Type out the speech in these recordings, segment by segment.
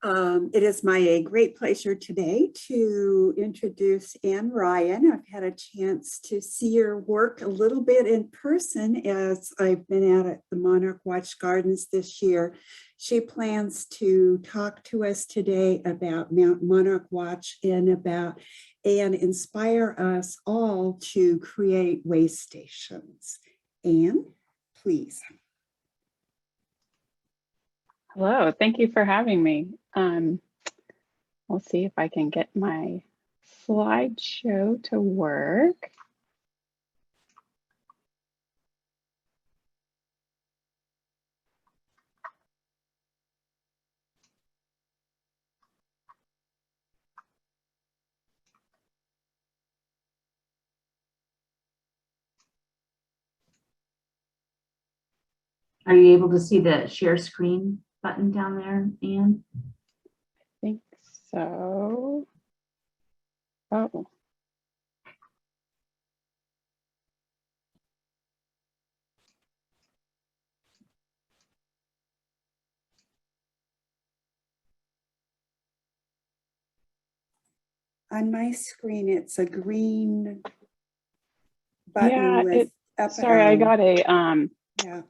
It is my great pleasure today to introduce Anne Ryan. I've had a chance to see her work a little bit in person as I've been out at the Monarch Watch Gardens this year. She plans to talk to us today about Monarch Watch and inspire us all to create waystations. Anne, please. Hello, thank you for having me. We'll see if I can get my slideshow to work. Are you able to see the share screen button down there, Anne? I think so. Oh. On my screen, it's a green button. Yeah, with up sorry, I got a yeah.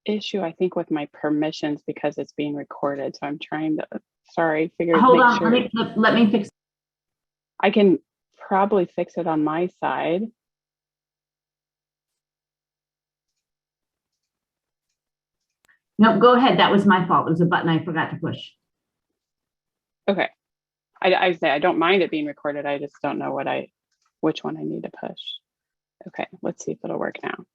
issue, I think, with my permissions because it's being recorded. So I'm trying to, sorry, figure Hold make on, sure. let me fix. I can probably fix it on my side. No, go ahead. That was my fault. It was a button I forgot to push. Okay. I say I don't mind it being recorded. I just don't know which one I need to push. Okay, let's see if it'll work now.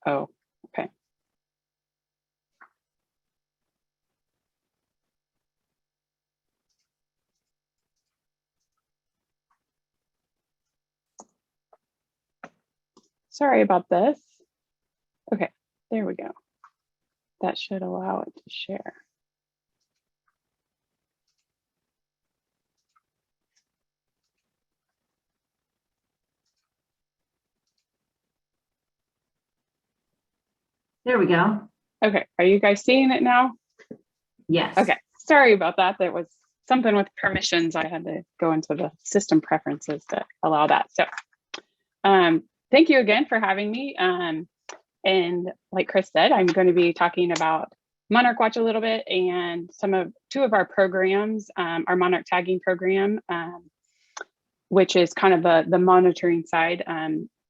Oh, okay. Sorry about this. Okay, there we go. That should allow it to share. There we go. Okay, are you guys seeing it now? Yes. Okay, sorry about that. There was something with permissions. I had to go into the system preferences to allow that. So thank you again for having me. And like Chris said, I'm going to be talking about Monarch Watch a little bit and two of our programs, our Monarch tagging program, which is kind of the monitoring side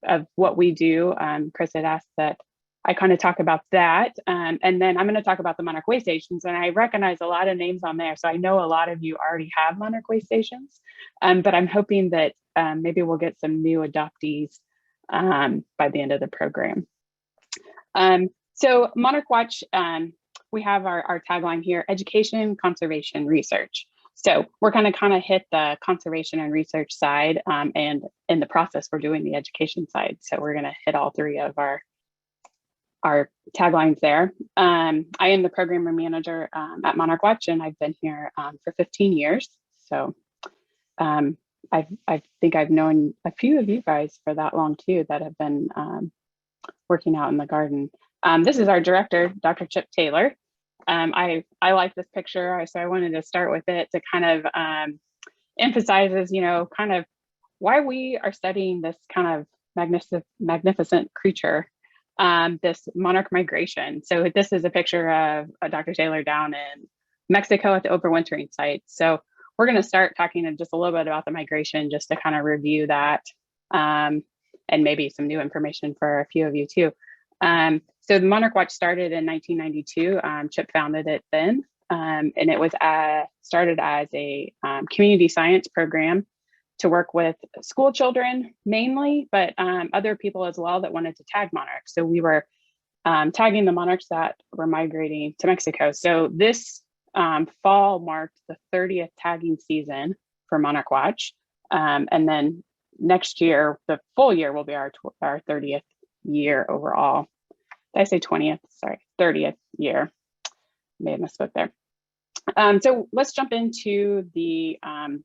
of what we do. Chris had asked that I kind of talk about that. And then I'm going to talk about the Monarch Waystations. And I recognize a lot of names on there. So I know a lot of you already have Monarch Waystations, but I'm hoping that maybe we'll get some new adoptees by the end of the program. So Monarch Watch, we have our tagline here, education, conservation, research. So we're going to kind of hit the conservation and research side, and in the process, we're doing the education side. So we're going to hit all three of our taglines there. I am the program manager at Monarch Watch, and I've been here for 15 years. So I think I've known a few of you guys for that long too that have been working out in the garden. This is our director, Dr. Chip Taylor. I like this picture, so I wanted to start with it to kind of emphasizes, kind of why we are studying this kind of magnificent creature, this Monarch Migration. So this is a picture of Dr. Taylor down in Mexico at the overwintering site. So we're going to start talking just a little bit about the migration, just to kind of review that, and maybe some new information for a few of you too. So the Monarch Watch started in 1992. Chip founded it then, and it was started as a community science program to work with school children mainly, but other people as well that wanted to tag monarchs. So we were tagging the monarchs that were migrating to Mexico. So this fall marked the 30th tagging season for Monarch Watch, and then next year, the full year will be our 30th year overall. Did I say 20th? Sorry, 30th year. May have misspoke there. So let's jump into the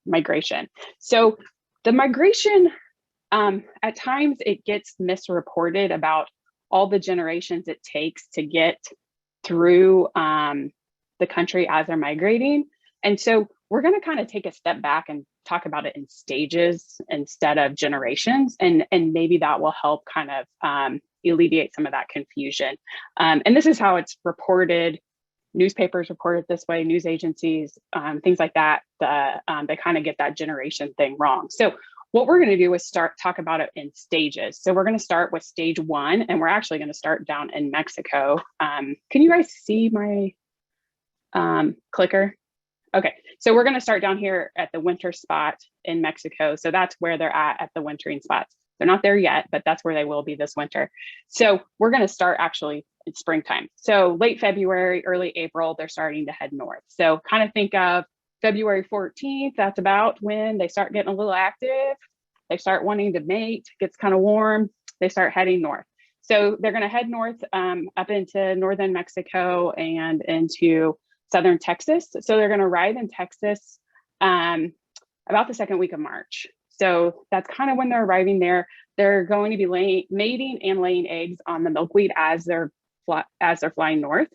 migration. So the migration, at times it gets misreported about all the generations it takes to get through the country as they're migrating. And so we're going to kind of take a step back and talk about it in stages instead of generations. And maybe that will help kind of alleviate some of that confusion. And this is how it's reported. Newspapers report it this way, news agencies, things like that. They kind of get that generation thing wrong. So what we're going to do is talk about it in stages. So we're going to start with stage 1, and we're actually going to start down in Mexico. Can you guys see my clicker? Okay, so we're going to start down here at the winter spot in Mexico. So that's where they're at the wintering spots. They're not there yet, but that's where they will be this winter. So we're going to start actually in springtime. So late February, early April, they're starting to head north. So kind of think of February 14th, that's about when they start getting a little active. They start wanting to mate, gets kind of warm, they start heading north. So they're going to head north up into northern Mexico and into southern Texas. So they're going to arrive in Texas about the second week of March. So that's kind of when they're arriving there. They're going to be mating and laying eggs on the milkweed as they're flying north.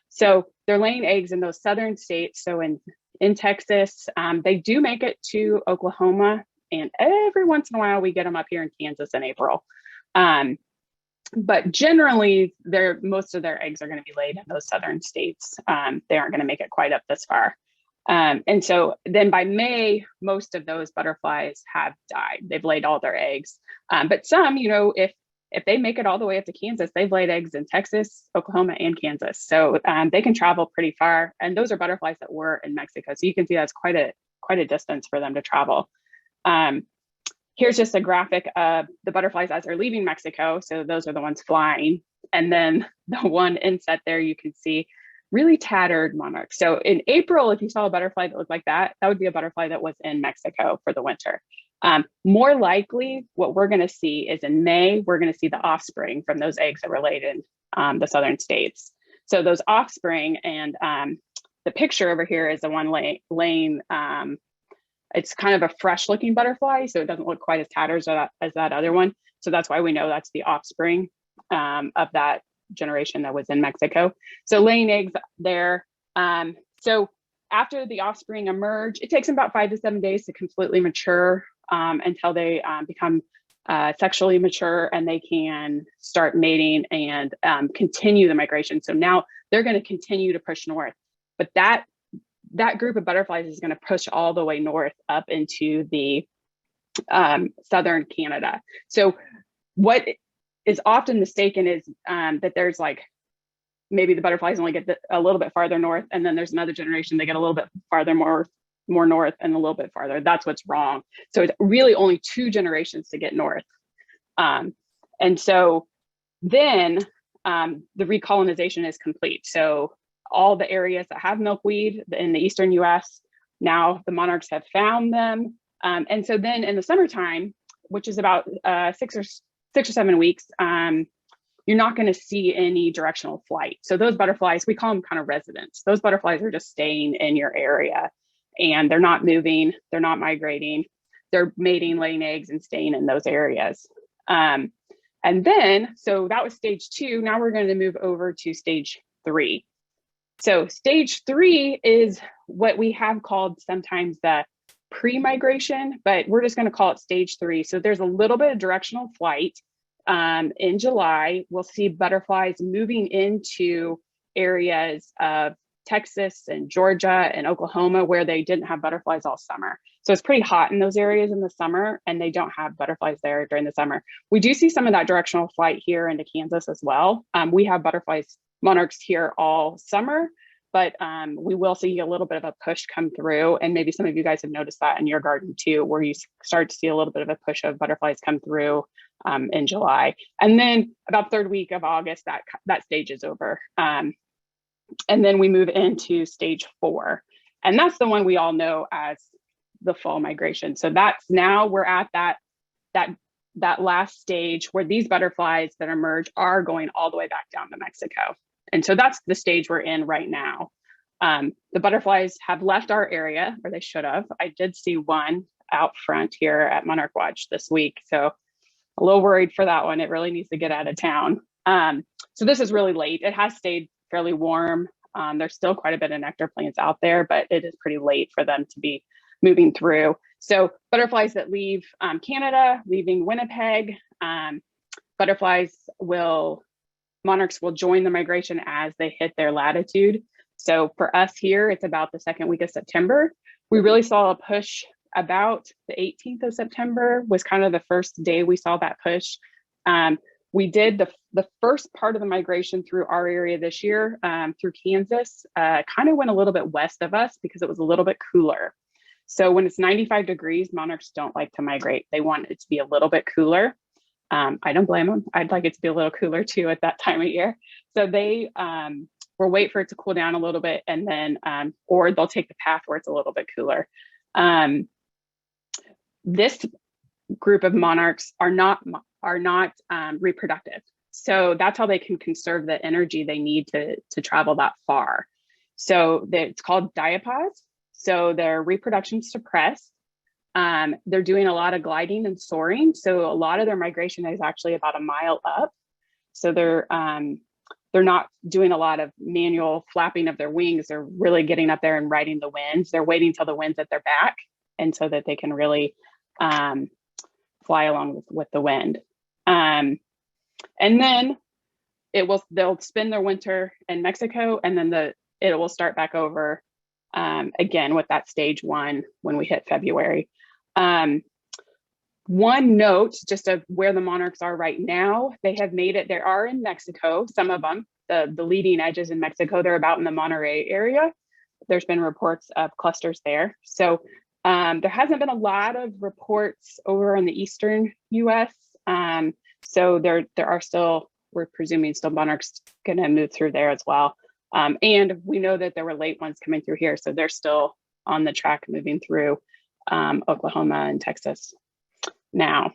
So they're laying eggs in those southern states. So in Texas, they do make it to Oklahoma, and every once in a while we get them up here in Kansas in April. But generally, most of their eggs are going to be laid in those southern states. They aren't going to make it quite up this far. And so then by May, most of those butterflies have died. They've laid all their eggs. But some, if they make it all the way up to Kansas, they've laid eggs in Texas, Oklahoma, and Kansas. So they can travel pretty far. And those are butterflies that were in Mexico. So you can see that's quite a distance for them to travel. Here's just a graphic of the butterflies as they're leaving Mexico. So those are the ones flying. And then the one inset there, you can see really tattered monarchs. So in April, if you saw a butterfly that looked like that, that would be a butterfly that was in Mexico for the winter. More likely, what we're going to see is in May, we're going to see the offspring from those eggs that were laid in the southern states. So those offspring, and the picture over here is the one laying, it's kind of a fresh looking butterfly, so it doesn't look quite as tattered as that other one. So that's why we know that's the offspring of that generation that was in Mexico. So laying eggs there. So after the offspring emerge, it takes them about 5 to 7 days to completely mature until they become sexually mature and they can start mating and continue the migration. So now they're going to continue to push north, but that group of butterflies is going to push all the way north up into the southern Canada. So what is often mistaken is that there's like, maybe the butterflies only get a little bit farther north, and then there's another generation, they get a little bit farther more north and a little bit farther. That's what's wrong. So it's really only 2 generations to get north. And so then the recolonization is complete. So all the areas that have milkweed in the eastern US, now the monarchs have found them. And so then in the summertime, which is about 6 or 7 weeks, you're not going to see any directional flight. So those butterflies, we call them kind of residents. Those butterflies are just staying in your area and they're not moving, they're not migrating, they're mating, laying eggs, and staying in those areas. And then, so that was stage 2. Now we're going to move over to stage 3. So stage 3 is what we have called sometimes the pre-migration, but we're just going to call it stage 3. So there's a little bit of directional flight. In July, we'll see butterflies moving into areas of Texas and Georgia and Oklahoma where they didn't have butterflies all summer. So it's pretty hot in those areas in the summer, and they don't have butterflies there during the summer. We do see some of that directional flight here into Kansas as well. We have monarchs here all summer, but we will see a little bit of a push come through, and maybe some of you guys have noticed that in your garden too, where you start to see a little bit of a push of butterflies come through in July. And then about 3rd week of August, that stage is over. And then we move into stage 4. And that's the one we all know as the fall migration. So that's now we're at that last stage where these butterflies that emerge are going all the way back down to Mexico. And so that's the stage we're in right now. The butterflies have left our area, or they should have. I did see one out front here at Monarch Watch this week. So a little worried for that one. It really needs to get out of town. So this is really late. It has stayed fairly warm. There's still quite a bit of nectar plants out there, but it is pretty late for them to be moving through. So butterflies that leave Canada, leaving Winnipeg, monarchs will join the migration as they hit their latitude. So for us here, it's about the second week of September. We really saw a push about the 18th of September was kind of the first day we saw that push. We did the first part of the migration through our area this year, through Kansas, kind of went a little bit west of us because it was a little bit cooler. So when it's 95 degrees, monarchs don't like to migrate. They want it to be a little bit cooler. I don't blame them. I'd like it to be a little cooler too at that time of year. So they will wait for it to cool down a little bit, and then, or they'll take the path where it's a little bit cooler. This group of monarchs are not reproductive. So that's how they can conserve the energy they need to travel that far. So it's called diapause. So their reproduction suppressed. They're doing a lot of gliding and soaring. So a lot of their migration is actually about a mile up. So they're not doing a lot of manual flapping of their wings. They're really getting up there and riding the winds. They're waiting till the wind's at their back, and so that they can really fly along with the wind. And then they'll spend their winter in Mexico, and then it will start back over again with that stage one when we hit February. One note just of where the monarchs are right now, they have made it, they are in Mexico, some of them, the leading edges in Mexico, they're about in the Monterey area. There's been reports of clusters there. So there hasn't been a lot of reports over in the eastern US. So there are still, we're presuming still monarchs gonna move through there as well. And we know that there were late ones coming through here. So they're still on the track moving through Oklahoma and Texas now.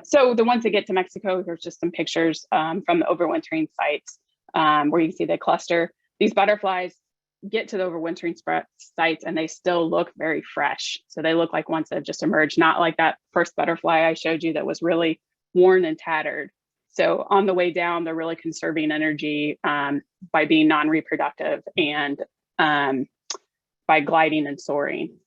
So the ones that get to Mexico, there's just some pictures from the overwintering sites where you can see the cluster. These butterflies get to the overwintering sites and they still look very fresh. So they look like ones that have just emerged, not like that first butterfly I showed you that was really worn and tattered. So on the way down, they're really conserving energy by being non-reproductive and by gliding and soaring.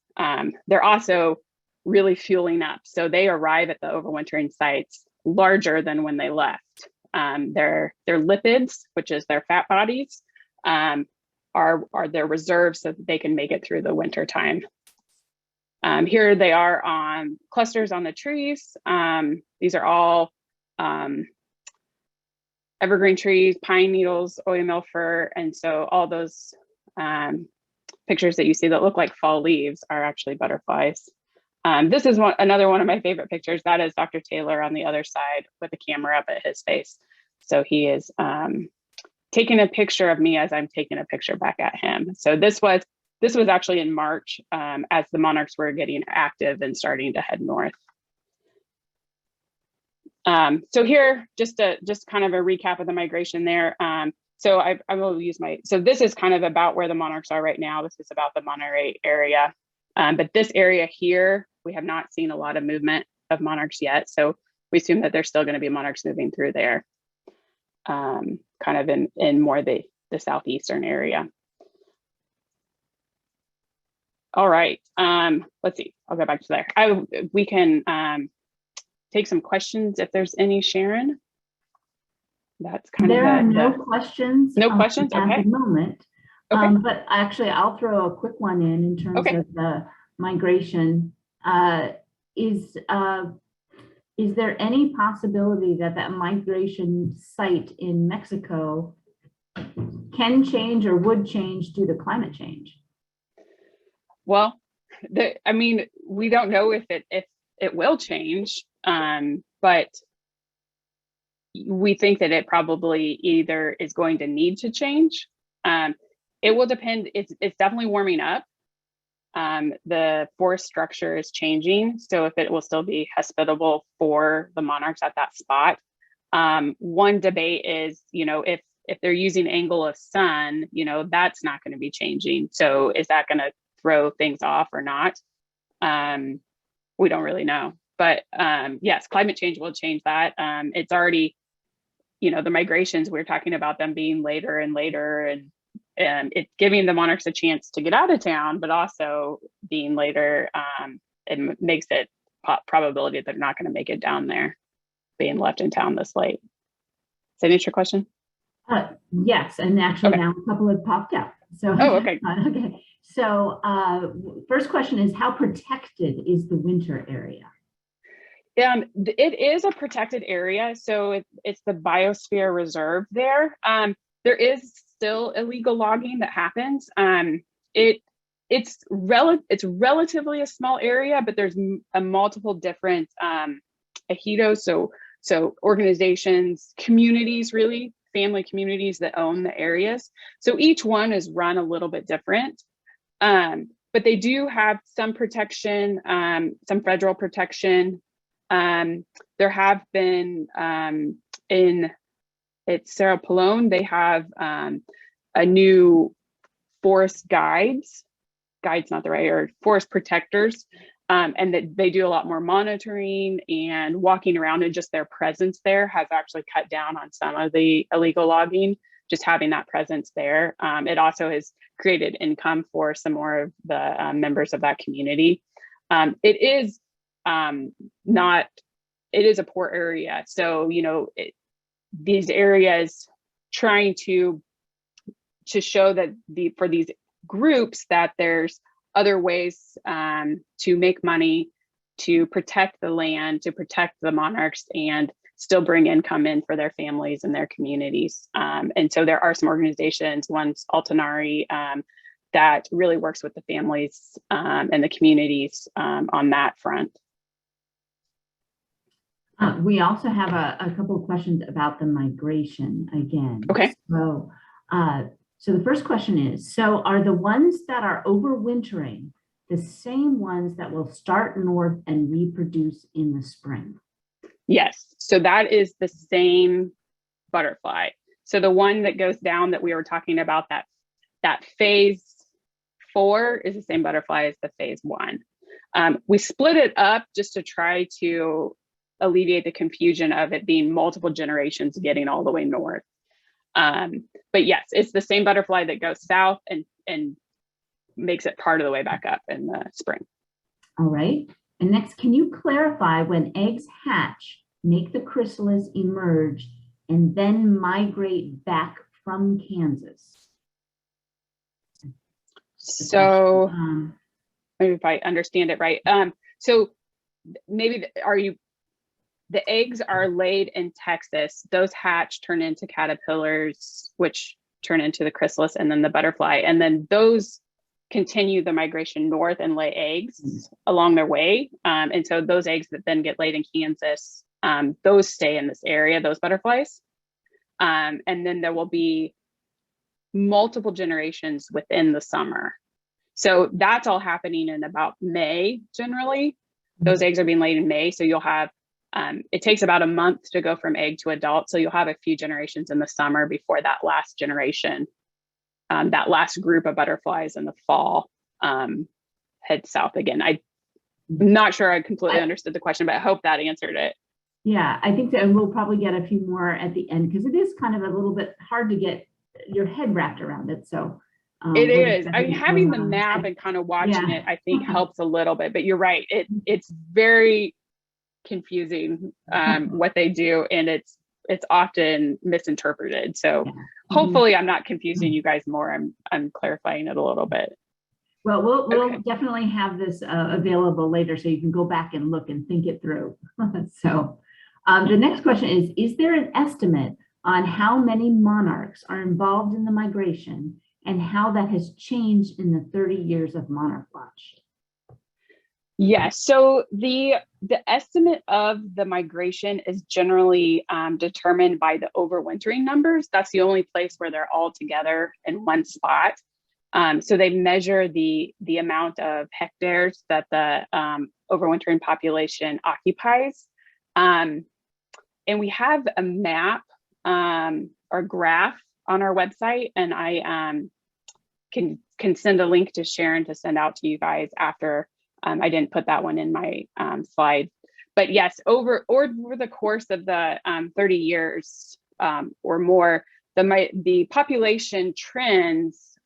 They're also really fueling up. So they arrive at the overwintering sites larger than when they left. Their lipids, which is their fat bodies, are their reserves so that they can make it through the winter time. Here they are on clusters on the trees. These are all evergreen trees, pine needles, oilmeal fir, and so all those pictures that you see that look like fall leaves are actually butterflies. This is another one of my favorite pictures. That is Dr. Taylor on the other side with the camera up at his face. So he is taking a picture of me as I'm taking a picture back at him. So this was actually in March as the monarchs were getting active and starting to head north. So here, just kind of a recap of the migration there. So I will use so this is kind of about where the monarchs are right now. This is about the Monterey area. But this area here, we have not seen a lot of movement of monarchs yet. So we assume that there's still going to be monarchs moving through there, kind of in more the southeastern area. All right, let's see, I'll go back to there. We can take some questions if there's any, Sharon. That's kind there of are no questions. No questions, okay. At the moment. Okay. But actually, I'll throw a quick one in terms okay. of the migration. Is there any possibility that migration site in Mexico can change or would change due to climate change? Well, I mean, we don't know if it will change, but we think that it probably either is going to need to change. It will depend. It's definitely warming up. The forest structure is changing, so if it will still be hospitable for the monarchs at that spot. One debate is, if they're using angle of sun, that's not going to be changing. So is that going to throw things off or not? We don't really know. But yes, climate change will change that. It's already the migrations, we're talking about them being later and later, and it's giving the monarchs a chance to get out of town, but also being later, it makes it probability that they're not going to make it down there, being left in town this late. Does that answer your question? Yes, and actually Okay. now a couple have popped up. So okay. Okay. So first question is, how protected is the winter area? It is a protected area, so it's the biosphere reserve there. There is still illegal logging that happens. It's relatively a small area, but there's a multiple different ejidos, so organizations, communities, really family communities that own the areas. So each one is run a little bit different, but they do have some protection, some federal protection. There have been at Cerro Pelon, they have a new forest guides not the right, or forest protectors, and that they do a lot more monitoring and walking around, and just their presence there has actually cut down on some of the illegal logging, just having that presence there. It also has created income for some more of the members of that community. It is it is a poor area. So, these areas trying to show that for these groups that there's other ways to make money, to protect the land, to protect the monarchs, and still bring income in for their families and their communities. And so there are some organizations, one's Altanari, that really works with the families and the communities on that front. We also have a couple of questions about the migration again. Okay. So the first question is, so are the ones that are overwintering the same ones that will start north and reproduce in the spring? Yes, so that is the same butterfly. So the one that goes down that we were talking about, that phase 4 is the same butterfly as the phase 1. We split it up just to try to alleviate the confusion of it being multiple generations getting all the way north. But yes, it's the same butterfly that goes south and makes it part of the way back up in the spring. All right. And next, can you clarify when eggs hatch, make the chrysalis emerge, and then migrate back from Kansas? So maybe if I understand it right. So maybe the eggs are laid in Texas, those hatch, turn into caterpillars, which turn into the chrysalis and then the butterfly. And then those continue the migration north and lay eggs along their way. And so those eggs that then get laid in Kansas, those stay in this area, those butterflies. And then there will be multiple generations within the summer. So that's all happening in about May, generally. Those eggs are being laid in May. So you'll have, it takes about a month to go from egg to adult. So you'll have a few generations in the summer before that last generation, that last group of butterflies in the fall, head south again. I'm not sure I completely understood the question, but I hope that answered it. Yeah, I think that, and we'll probably get a few more at the end, because it is kind of a little bit hard to get your head wrapped around it. So it is. I mean, having the map and kind of watching it, I think helps a little bit, but you're right. It's very confusing what they do, and it's often misinterpreted. So hopefully I'm not confusing you guys more. I'm clarifying it a little bit. Well, we'll definitely have this available later, so you can go back and look and think it through. So the next question is there an estimate on how many monarchs are involved in the migration and how that has changed in the 30 years of Monarch Watch? Yes, so the estimate of the migration is generally determined by the overwintering numbers. That's the only place where they're all together in one spot. So they measure the amount of hectares that the overwintering population occupies. And we have a map or graph on our website, and I can send a link to Sharon to send out to you guys after. I didn't put that one in my slide, but yes, over the course of the 30 years or more, the population trends,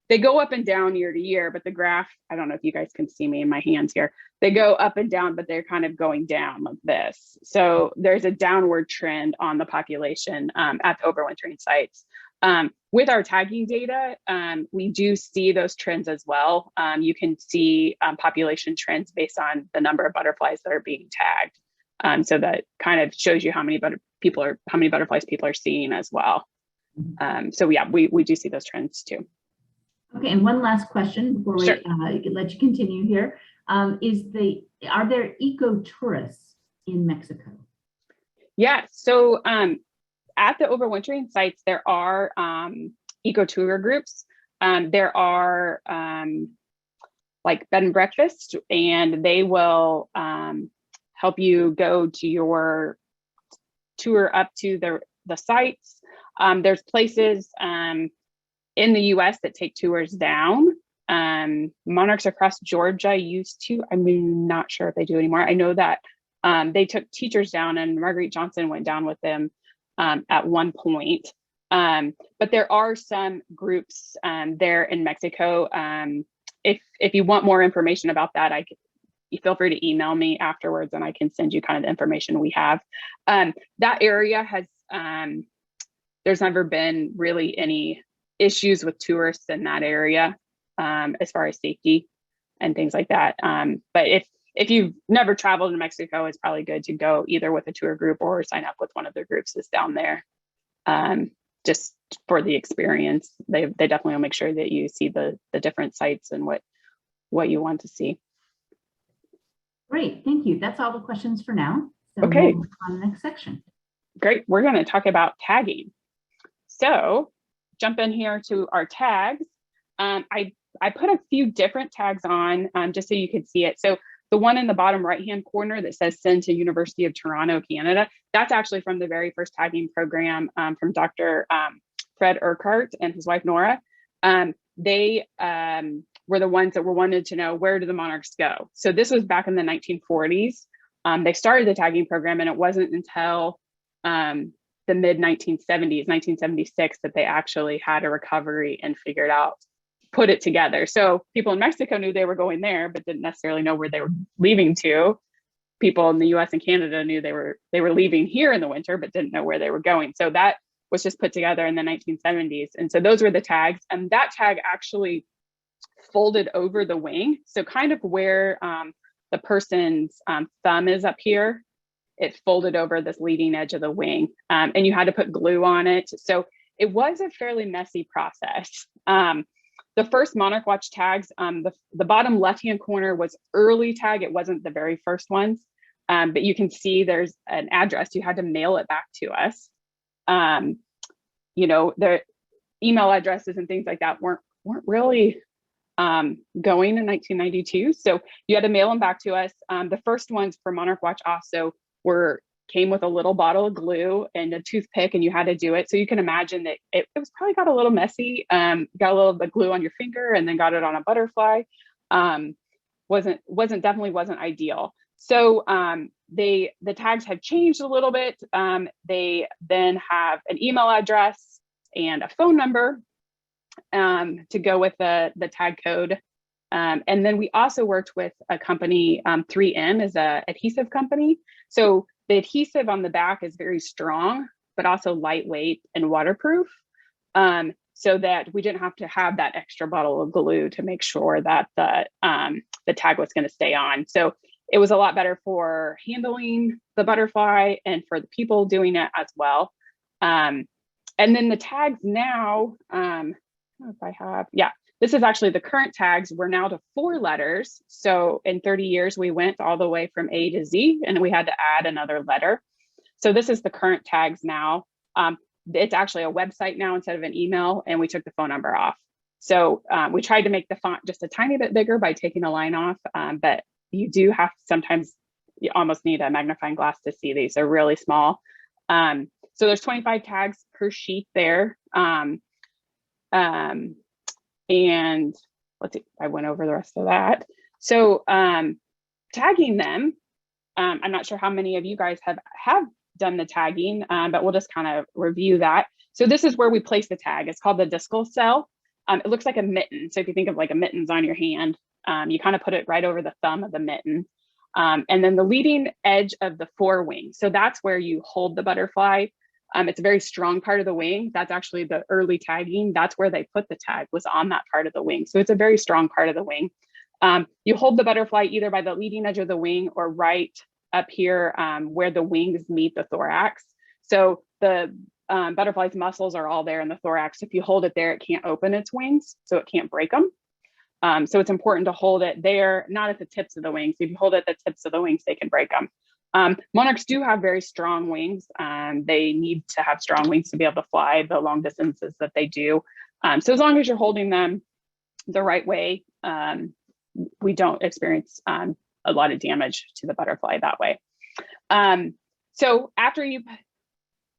they go up and down year to year, but the graph, I don't know if you guys can see me in my hands here, they go up and down, but they're kind of going down like this. So there's a downward trend on the population at the overwintering sites. With our tagging data, we do see those trends as well. You can see population trends based on the number of butterflies that are being tagged. So that kind of shows you how many butterflies people are seeing as well. So yeah, we do see those trends too. Okay, and one last question before we Sure. let you continue here. Are there eco-tourists in Mexico? Yeah, so at the overwintering sites, there are eco-tour groups. There are like bed and breakfast, and they will help you go to your tour up to the sites. There's places in the US that take tours down. Monarchs across Georgia used to, I'm not sure if they do anymore. I know that they took teachers down, and Marguerite Johnson went down with them at one point. But there are some groups there in Mexico. If you want more information about that, you feel free to email me afterwards, and I can send you kind of the information we have. That area has, there's never been really any issues with tourists in that area as far as safety and things like that. But if you've never traveled to Mexico, it's probably good to go either with a tour group or sign up with one of their groups that's down there, just for the experience. They definitely will make sure that you see the different sites and what you want to see. Great, thank you. That's all the questions for now. So Okay. we'll move on to the next section. Great, we're going to talk about tagging. So jump in here to our tags. I put a few different tags on just so you could see it. So the one in the bottom right-hand corner that says send to University of Toronto, Canada, that's actually from the very first tagging program from Dr. Fred Urquhart and his wife, Nora. They were the ones that were wanted to know, where do the monarchs go? So this was back in the 1940s. They started the tagging program, and it wasn't until the mid 1970s, 1976, that they actually had a recovery and figured out, put it together. So people in Mexico knew they were going there, but didn't necessarily know where they were leaving to. People in the US and Canada knew they were leaving here in the winter, but didn't know where they were going. So that was just put together in the 1970s. And so those were the tags. And that tag actually folded over the wing. So kind of where the person's thumb is up here, it folded over this leading edge of the wing, and you had to put glue on it. So it was a fairly messy process. The first Monarch Watch tags, the bottom left-hand corner was early tag. It wasn't the very first ones, but you can see there's an address. You had to mail it back to us. You know, the email addresses and things like that weren't really going in 1992. So you had to mail them back to us. The first ones for Monarch Watch also came with a little bottle of glue and a toothpick, and you had to do it. So you can imagine that it was probably got a little messy. Got a little bit of glue on your finger and then got it on a butterfly. Definitely wasn't ideal. So the tags have changed a little bit. They then have an email address and a phone number to go with the tag code. And then we also worked with a company, 3M is an adhesive company. So the adhesive on the back is very strong, but also lightweight and waterproof, so that we didn't have to have that extra bottle of glue to make sure that the tag was going to stay on. So it was a lot better for handling the butterfly and for the people doing it as well. And then the tags now, I don't know if I have, yeah. This is actually the current tags. We're now to 4 letters. So in 30 years, we went all the way from A to Z, and we had to add another letter. So this is the current tags now. It's actually a website now instead of an email, and we took the phone number off. So we tried to make the font just a tiny bit bigger by taking a line off, but you do have sometimes, you almost need a magnifying glass to see these. They're really small. So there's 25 tags per sheet there. And let's see, I went over the rest of that. So tagging them, I'm not sure how many of you guys have done the tagging, but we'll just kind of review that. So this is where we place the tag. It's called the discal cell. It looks like a mitten. So if you think of like a mittens on your hand, you kind of put it right over the thumb of the mitten. And then the leading edge of the forewing. So that's where you hold the butterfly. It's a very strong part of the wing. That's actually the early tagging. That's where they put the tag, was on that part of the wing. So it's a very strong part of the wing. You hold the butterfly either by the leading edge of the wing or right up here where the wings meet the thorax. So the butterfly's muscles are all there in the thorax. If you hold it there, it can't open its wings, so it can't break them. So it's important to hold it there, not at the tips of the wings. If you hold it at the tips of the wings, they can break them. Monarchs do have very strong wings. They need to have strong wings to be able to fly the long distances that they do. So as long as you're holding them the right way, we don't experience a lot of damage to the butterfly that way. So after you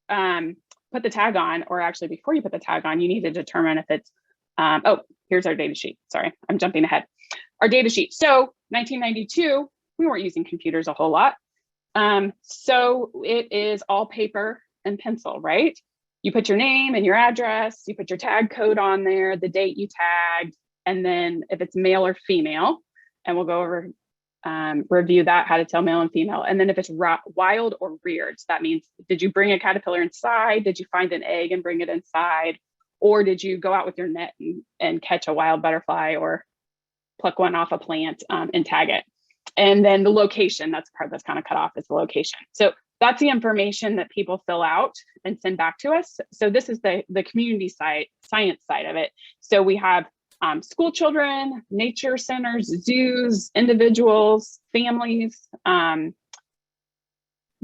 put the tag on, or actually before you put the tag on, you need to determine if it's, oh, here's our data sheet. Sorry, I'm jumping ahead. Our data sheet. So 1992, we weren't using computers a whole lot. So it is all paper and pencil, right? You put your name and your address, you put your tag code on there, the date you tagged, and then if it's male or female, and we'll go over, review that, how to tell male and female. And then if it's wild or reared, so that means, did you bring a caterpillar inside? Did you find an egg and bring it inside? Or did you go out with your net and catch a wild butterfly or pluck one off a plant and tag it? And then the location, that's the part that's kind of cut off, is the location. So that's the information that people fill out and send back to us. So this is the community side, science side of it. So we have school children, nature centers, zoos, individuals, families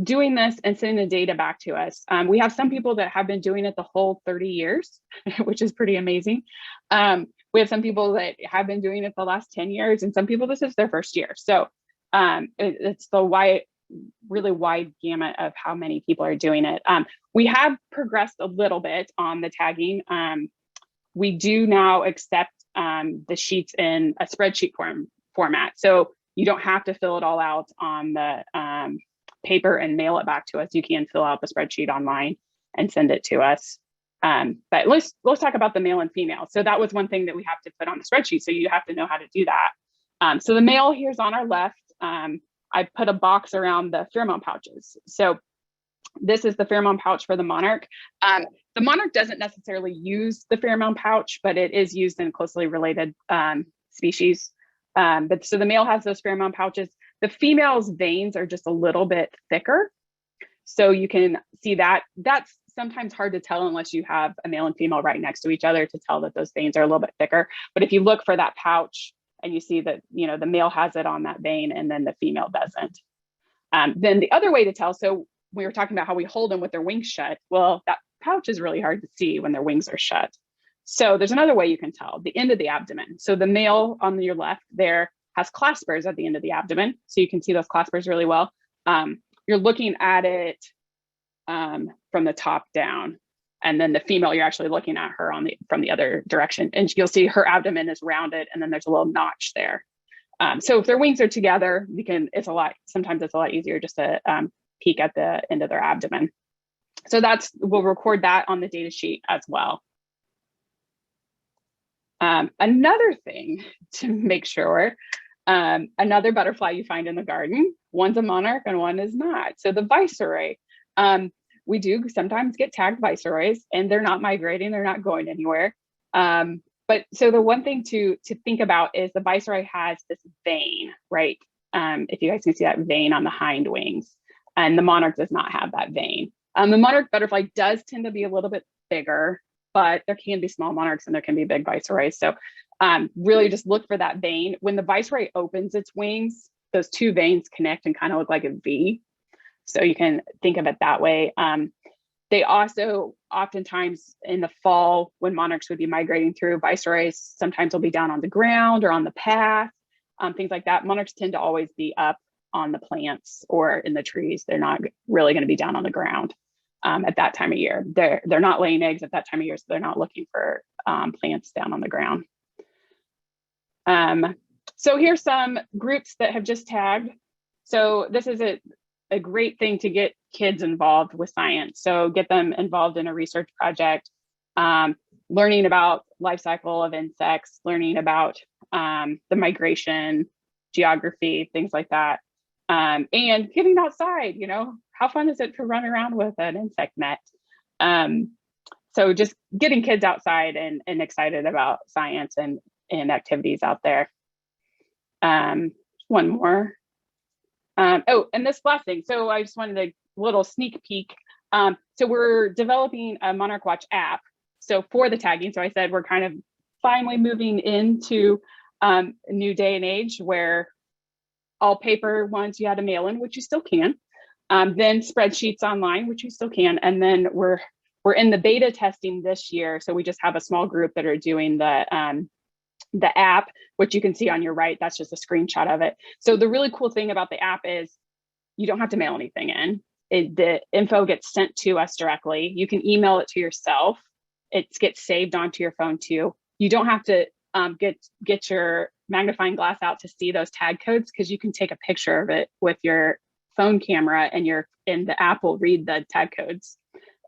doing this and sending the data back to us. We have some people that have been doing it the whole 30 years, which is pretty amazing. We have some people that have been doing it the last 10 years, and some people, this is their first year. So it's the really wide gamut of how many people are doing it. We have progressed a little bit on the tagging. We do now accept the sheets in a spreadsheet format. So you don't have to fill it all out on the paper and mail it back to us. You can fill out the spreadsheet online and send it to us. But let's talk about the male and female. So that was one thing that we have to put on the spreadsheet. So you have to know how to do that. So the male here's on our left. I put a box around the pheromone pouches. So this is the pheromone pouch for the monarch. The monarch doesn't necessarily use the pheromone pouch, but it is used in closely related species. But so the male has those pheromone pouches. The female's veins are just a little bit thicker. So you can see that. That's sometimes hard to tell unless you have a male and female right next to each other to tell that those veins are a little bit thicker. But if you look for that pouch and you see that, you know, the male has it on that vein and then the female doesn't. Then the other way to tell, so we were talking about how we hold them with their wings shut. Well, that pouch is really hard to see when their wings are shut. So there's another way you can tell, the end of the abdomen. So the male on your left there has claspers at the end of the abdomen. So you can see those claspers really well. You're looking at it from the top down. And then the female, you're actually looking at her from the other direction. And you'll see her abdomen is rounded and then there's a little notch there. So if their wings are together, sometimes it's a lot easier just to peek at the end of their abdomen. So we'll record that on the data sheet as well. Another thing to make sure, another butterfly you find in the garden, one's a monarch and one is not. So the viceroy, we do sometimes get tagged viceroys and they're not migrating, they're not going anywhere. But so the one thing to think about is the viceroy has this vein, right? If you guys can see that vein on the hind wings, and the monarch does not have that vein. The monarch butterfly does tend to be a little bit bigger, but there can be small monarchs and there can be big viceroys. So really just look for that vein. When the viceroy opens its wings, those two veins connect and kind of look like a V. So you can think of it that way. They also oftentimes in the fall, when monarchs would be migrating through, viceroys sometimes will be down on the ground or on the path, things like that. Monarchs tend to always be up on the plants or in the trees. They're not really going to be down on the ground at that time of year. They're not laying eggs at that time of year, so they're not looking for plants down on the ground. So here's some groups that have just tagged. So this is a great thing to get kids involved with science. So get them involved in a research project, learning about life cycle of insects, learning about the migration, geography, things like that. And getting outside, you know, how fun is it to run around with an insect net? So just getting kids outside and excited about science and activities out there. One more. Oh, and this last thing. So I just wanted a little sneak peek. So we're developing a Monarch Watch app. So for the tagging, so I said we're kind of finally moving into a new day and age where all paper ones you had to mail in, which you still can. Then spreadsheets online, which you still can. And then we're in the beta testing this year. So we just have a small group that are doing the app, which you can see on your right. That's just a screenshot of it. So the really cool thing about the app is you don't have to mail anything in. The info gets sent to us directly. You can email it to yourself. It gets saved onto your phone too. You don't have to get your magnifying glass out to see those tag codes, because you can take a picture of it with your phone camera and the app will read the tag codes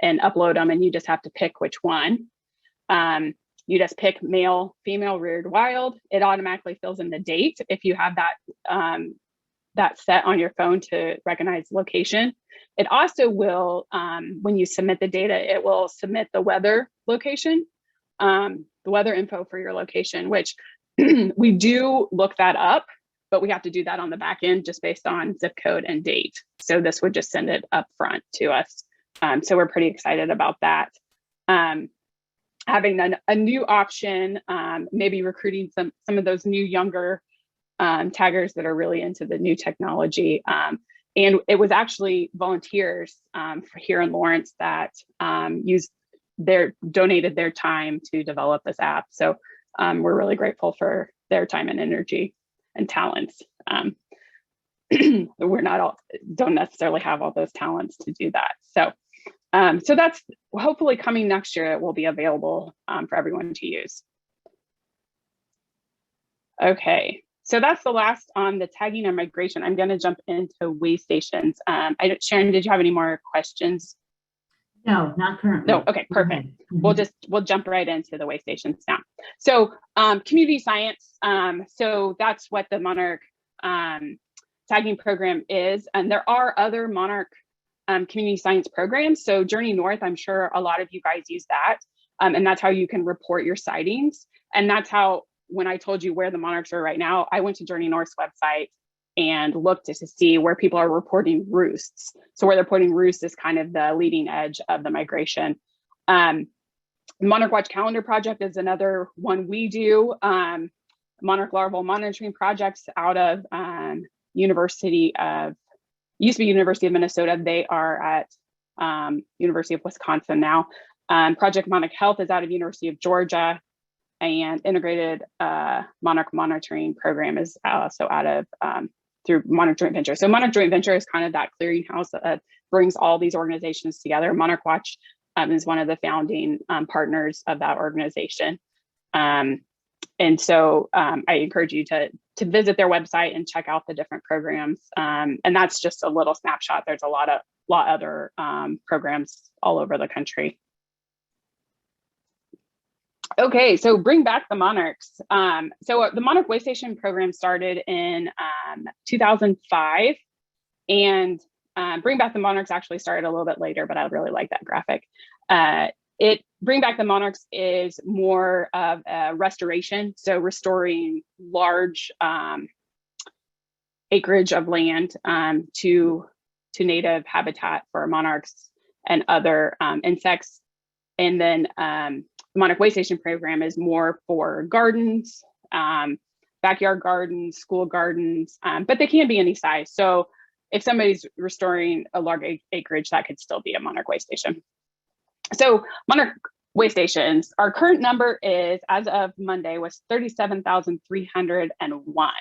and upload them, and you just have to pick which one. You just pick male, female, reared, wild. It automatically fills in the date if you have that set on your phone to recognize location. It also will, when you submit the data, it will submit the weather location, the weather info for your location, which we do look that up, but we have to do that on the back end just based on zip code and date. So this would just send it up front to us. So we're pretty excited about that. Having a new option, maybe recruiting some of those new younger taggers that are really into the new technology. And it was actually volunteers here in Lawrence that donated their time to develop this app. So we're really grateful for their time and energy and talents. Don't necessarily have all those talents to do that. So that's hopefully coming next year. It will be available for everyone to use. Okay, so that's the last on the tagging and migration. I'm going to jump into waystations. Sharon, did you have any more questions? No, not currently. No, okay, perfect. We'll jump right into the waystations now. So community science. So that's what the Monarch tagging program is, and there are other Monarch community science programs. So Journey North, I'm sure a lot of you guys use that. And that's how you can report your sightings. And that's how, when I told you where the Monarchs are right now, I went to Journey North's website and looked to see where people are reporting roosts. So where they're reporting roosts is kind of the leading edge of the migration. Monarch Watch Calendar Project is another one we do. Monarch Larval Monitoring Projects out of used to be University of Minnesota. They are at University of Wisconsin now. Project Monarch Health is out of University of Georgia, and Integrated Monarch Monitoring Program is also out of through Monarch Joint Venture. So Monarch Joint Venture is kind of that clearinghouse that brings all these organizations together. Monarch Watch is one of the founding partners of that organization. And so I encourage you to visit their website and check out the different programs. And that's just a little snapshot. There's a lot other programs all over the country. Okay, so bring back the Monarchs. So the Monarch Waystation program started in 2005, and Bring Back the Monarchs actually started a little bit later, but I really like that graphic. Bring Back the Monarchs is more of a restoration, so restoring large acreage of land to native habitat for monarchs and other insects. And then the Monarch Waystation program is more for gardens, backyard gardens, school gardens, but they can be any size. So if somebody's restoring a large acreage, that could still be a Monarch Waystation. So Monarch Waystations, our current number is, as of Monday, was 37,301,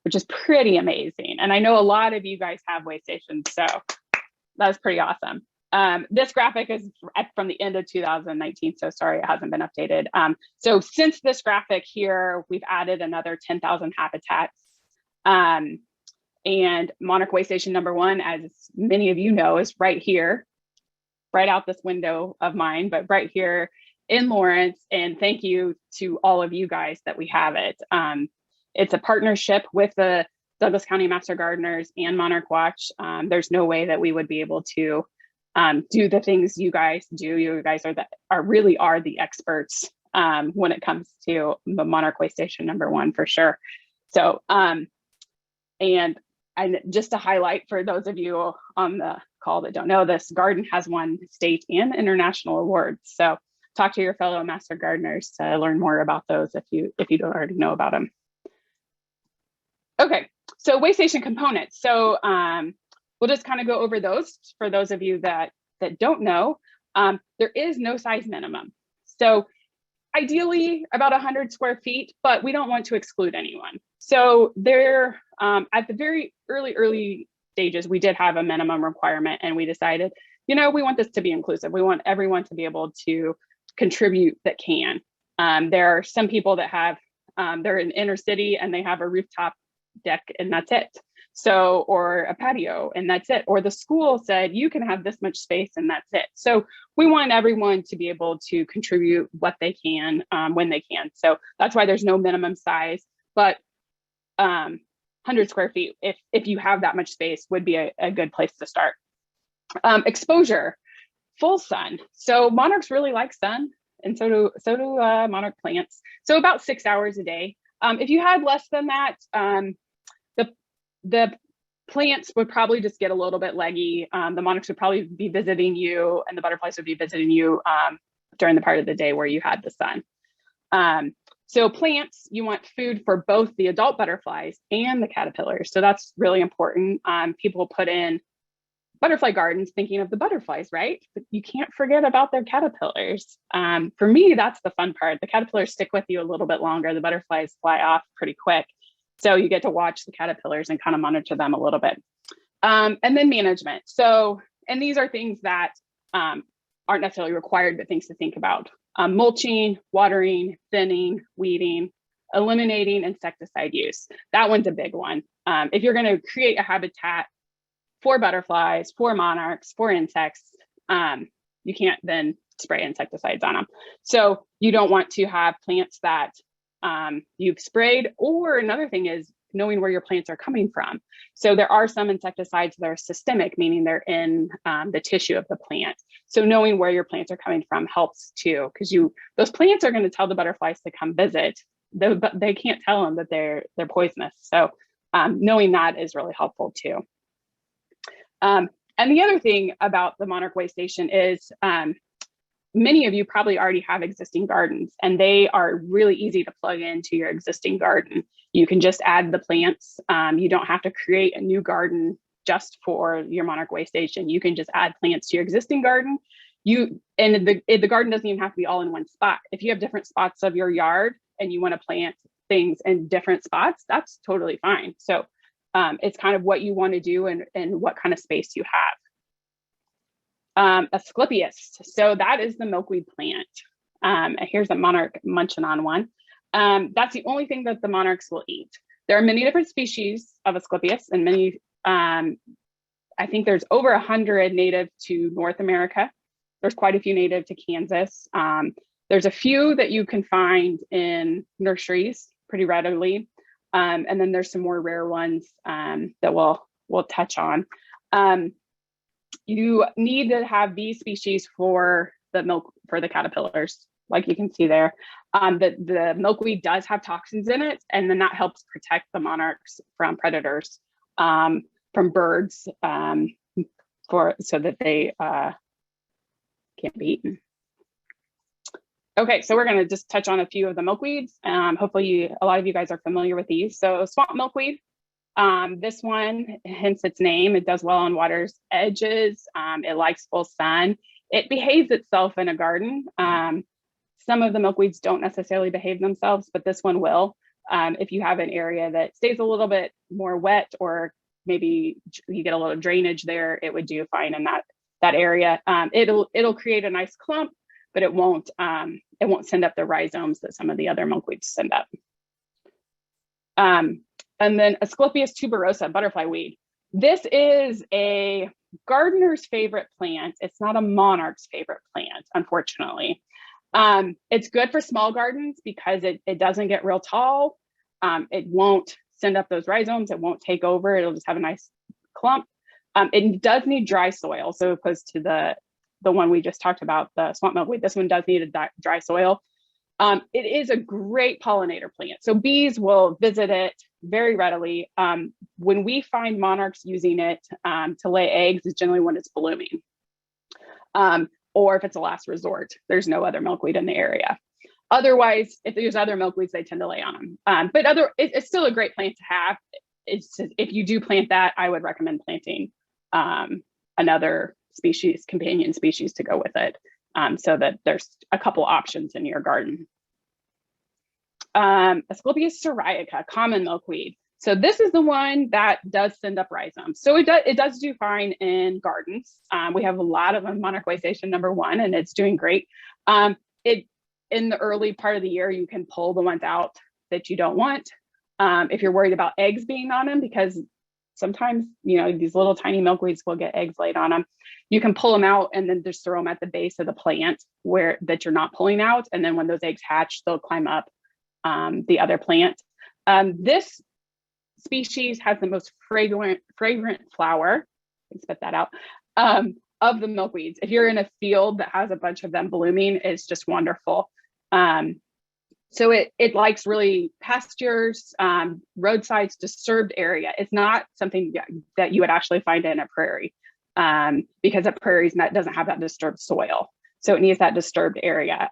which is pretty amazing. And I know a lot of you guys have waystations, so that's pretty awesome. This graphic is from the end of 2019, so sorry it hasn't been updated. So since this graphic here, we've added another 10,000 habitats. And Monarch Waystation #1, as many of you know, is right here, right out this window of mine, but right here in Lawrence. And thank you to all of you guys that we have it. It's a partnership with the Douglas County Master Gardeners and Monarch Watch. There's no way that we would be able to do the things you guys do. You guys really are the experts when it comes to the Monarch Waystation #1 for sure. So, and just to highlight for those of you on the call that don't know, this garden has won state and international awards. So talk to your fellow master gardeners to learn more about those if you don't already know about them. Okay, so Waystation components. So we'll just kind of go over those for those of you that don't know. There is no size minimum. So ideally about 100 square feet, but we don't want to exclude anyone. So there, at the very early stages, we did have a minimum requirement, and we decided, we want this to be inclusive. We want everyone to be able to contribute that can. There are some people that have, they're in inner city and they have a rooftop deck and that's it. So, or a patio and that's it. Or the school said, you can have this much space and that's it. So we want everyone to be able to contribute what they can when they can. So that's why there's no minimum size, but 100 square feet, if you have that much space, would be a good place to start. Exposure, full sun. So monarchs really like sun, and so do monarch plants. So about 6 hours a day. If you had less than that, the plants would probably just get a little bit leggy. The monarchs would probably be visiting you, and the butterflies would be visiting you during the part of the day where you had the sun. So plants, you want food for both the adult butterflies and the caterpillars. So that's really important. People put in butterfly gardens thinking of the butterflies, right? But you can't forget about their caterpillars. For me, that's the fun part. The caterpillars stick with you a little bit longer. The butterflies fly off pretty quick. So you get to watch the caterpillars and kind of monitor them a little bit. And then management. So, and these are things that aren't necessarily required, but things to think about. Mulching, watering, thinning, weeding, eliminating insecticide use. That one's a big one. If you're going to create a habitat for butterflies, for monarchs, for insects, you can't then spray insecticides on them. So you don't want to have plants that you've sprayed. Or another thing is knowing where your plants are coming from. So there are some insecticides that are systemic, meaning they're in the tissue of the plant. So knowing where your plants are coming from helps too, because those plants are going to tell the butterflies to come visit, but they can't tell them that they're poisonous. So knowing that is really helpful too. And the other thing about the Monarch Waystation is many of you probably already have existing gardens, and they are really easy to plug into your existing garden. You can just add the plants. You don't have to create a new garden just for your Monarch Waystation. You can just add plants to your existing garden. And the garden doesn't even have to be all in one spot. If you have different spots of your yard and you want to plant things in different spots, that's totally fine. So it's kind of what you want to do and what kind of space you have. Asclepius. So that is the milkweed plant. Here's a monarch munching on one. That's the only thing that the monarchs will eat. There are many different species of Asclepius, and many, I think there's over 100 native to North America. There's quite a few native to Kansas. There's a few that you can find in nurseries pretty readily. And then there's some more rare ones that we'll touch on. You need to have these species for the caterpillars, like you can see there. The milkweed does have toxins in it, and then that helps protect the monarchs from predators, from birds, so that they can't be eaten. Okay, so we're going to just touch on a few of the milkweeds. Hopefully a lot of you guys are familiar with these. So swamp milkweed. This one, hence its name, it does well on water's edges. It likes full sun. It behaves itself in a garden. Some of the milkweeds don't necessarily behave themselves, but this one will. If you have an area that stays a little bit more wet, or maybe you get a little drainage there, it would do fine in that area. It'll create a nice clump, but it won't send up the rhizomes that some of the other milkweeds send up. And then Asclepius tuberosa, butterfly weed. This is a gardener's favorite plant. It's not a monarch's favorite plant, unfortunately. It's good for small gardens because it doesn't get real tall. It won't send up those rhizomes. It won't take over. It'll just have a nice clump. It does need dry soil. So opposed to the one we just talked about, the swamp milkweed, this one does need a dry soil. It is a great pollinator plant. So bees will visit it very readily. When we find monarchs using it to lay eggs is generally when it's blooming. Or if it's a last resort, there's no other milkweed in the area. Otherwise, if there's other milkweeds, they tend to lay on them. But it's still a great plant to have. It's just, if you do plant that, I would recommend planting another species, companion species to go with it, so that there's a couple options in your garden. Asclepius syriaca, common milkweed. So this is the one that does send up rhizomes. So it does do fine in gardens. We have a lot of them, Monarch Waystation #1, and it's doing great. In the early part of the year, you can pull the ones out that you don't want. If you're worried about eggs being on them, because sometimes, these little tiny milkweeds will get eggs laid on them. You can pull them out and then just throw them at the base of the plant that you're not pulling out. And then when those eggs hatch, they'll climb up the other plant. This species has the most fragrant flower. Spit that out. Of the milkweeds. If you're in a field that has a bunch of them blooming, it's just wonderful. So it likes really pastures, roadsides, disturbed area. It's not something that you would actually find in a prairie, because a prairie doesn't have that disturbed soil. So it needs that disturbed area,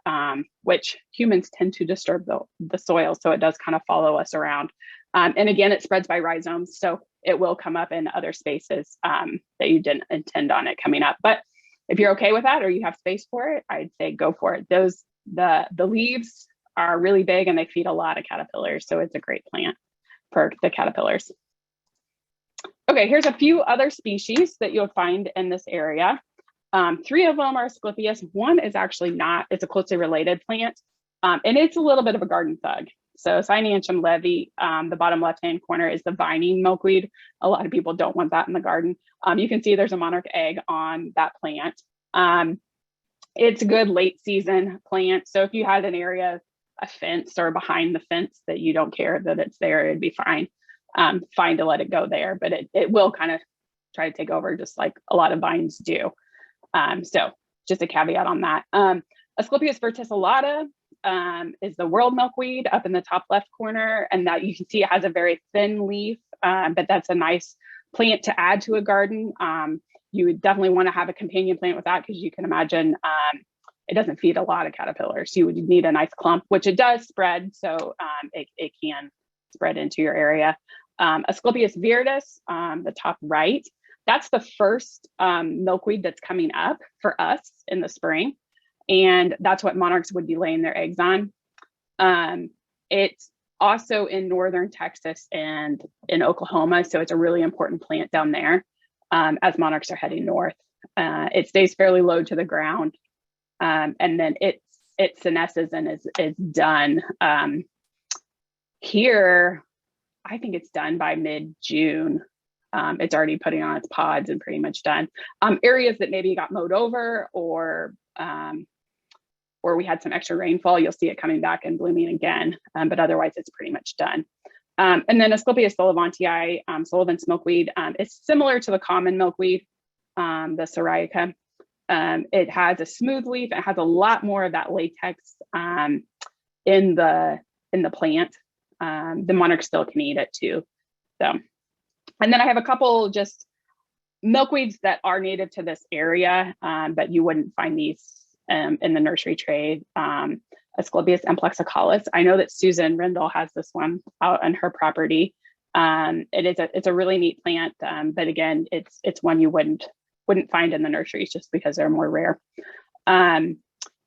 which humans tend to disturb the soil. So it does kind of follow us around. And again, it spreads by rhizomes. So it will come up in other spaces that you didn't intend on it coming up. But if you're okay with that, or you have space for it, I'd say go for it. The leaves are really big and they feed a lot of caterpillars. So it's a great plant for the caterpillars. Okay, here's a few other species that you'll find in this area. 3 of them are Sclipius. One is actually not, it's a closely related plant. And it's a little bit of a garden thug. So Cyniantium levy, the bottom left-hand corner is the vining milkweed. A lot of people don't want that in the garden. You can see there's a monarch egg on that plant. It's a good late season plant. So if you had an area, a fence or behind the fence that you don't care that it's there, it'd be fine. Fine to let it go there, but it will kind of try to take over, just like a lot of vines do. So just a caveat on that. Asclepius verticillata is the world milkweed up in the top left corner, and that you can see it has a very thin leaf, but that's a nice plant to add to a garden. You would definitely want to have a companion plant with that, because you can imagine it doesn't feed a lot of caterpillars. You would need a nice clump, which it does spread, so it can spread into your area. Asclepius viridis, the top right, that's the first milkweed that's coming up for us in the spring. And that's what monarchs would be laying their eggs on. It's also in northern Texas and in Oklahoma. So it's a really important plant down there as monarchs are heading north. It stays fairly low to the ground. And then it senesces and is done. Here, I think it's done by mid-June. It's already putting on its pods and pretty much done. Areas that maybe got mowed over or we had some extra rainfall, you'll see it coming back and blooming again. But otherwise, it's pretty much done. And then Asclepius sullivantii, Sullivan's milkweed, is similar to the common milkweed, the syriaca. It has a smooth leaf. It has a lot more of that latex in the plant. The monarch still can eat it too. So, and then I have a couple just milkweeds that are native to this area, but you wouldn't find these in the nursery trade. Asclepius and Plexicollis. I know that Susan Rendell has this one out on her property. It's a really neat plant, but again, it's one you wouldn't find in the nurseries just because they're more rare. And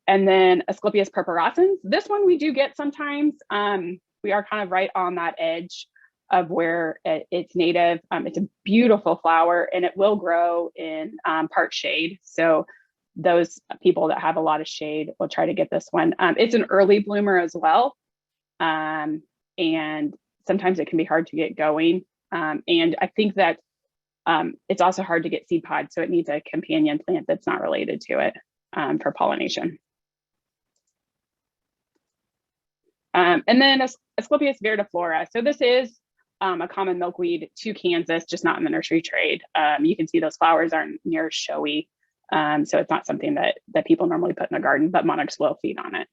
then Asclepius Purpurazans. This one we do get sometimes. We are kind of right on that edge of where it's native. It's a beautiful flower and it will grow in part shade. So those people that have a lot of shade will try to get this one. It's an early bloomer as well. And sometimes it can be hard to get going. And I think that it's also hard to get seed pods, so it needs a companion plant that's not related to it for pollination. And then Asclepius verdiflora. So this is a common milkweed to Kansas, just not in the nursery trade. You can see those flowers aren't near showy. So it's not something that people normally put in a garden, but monarchs will feed on it.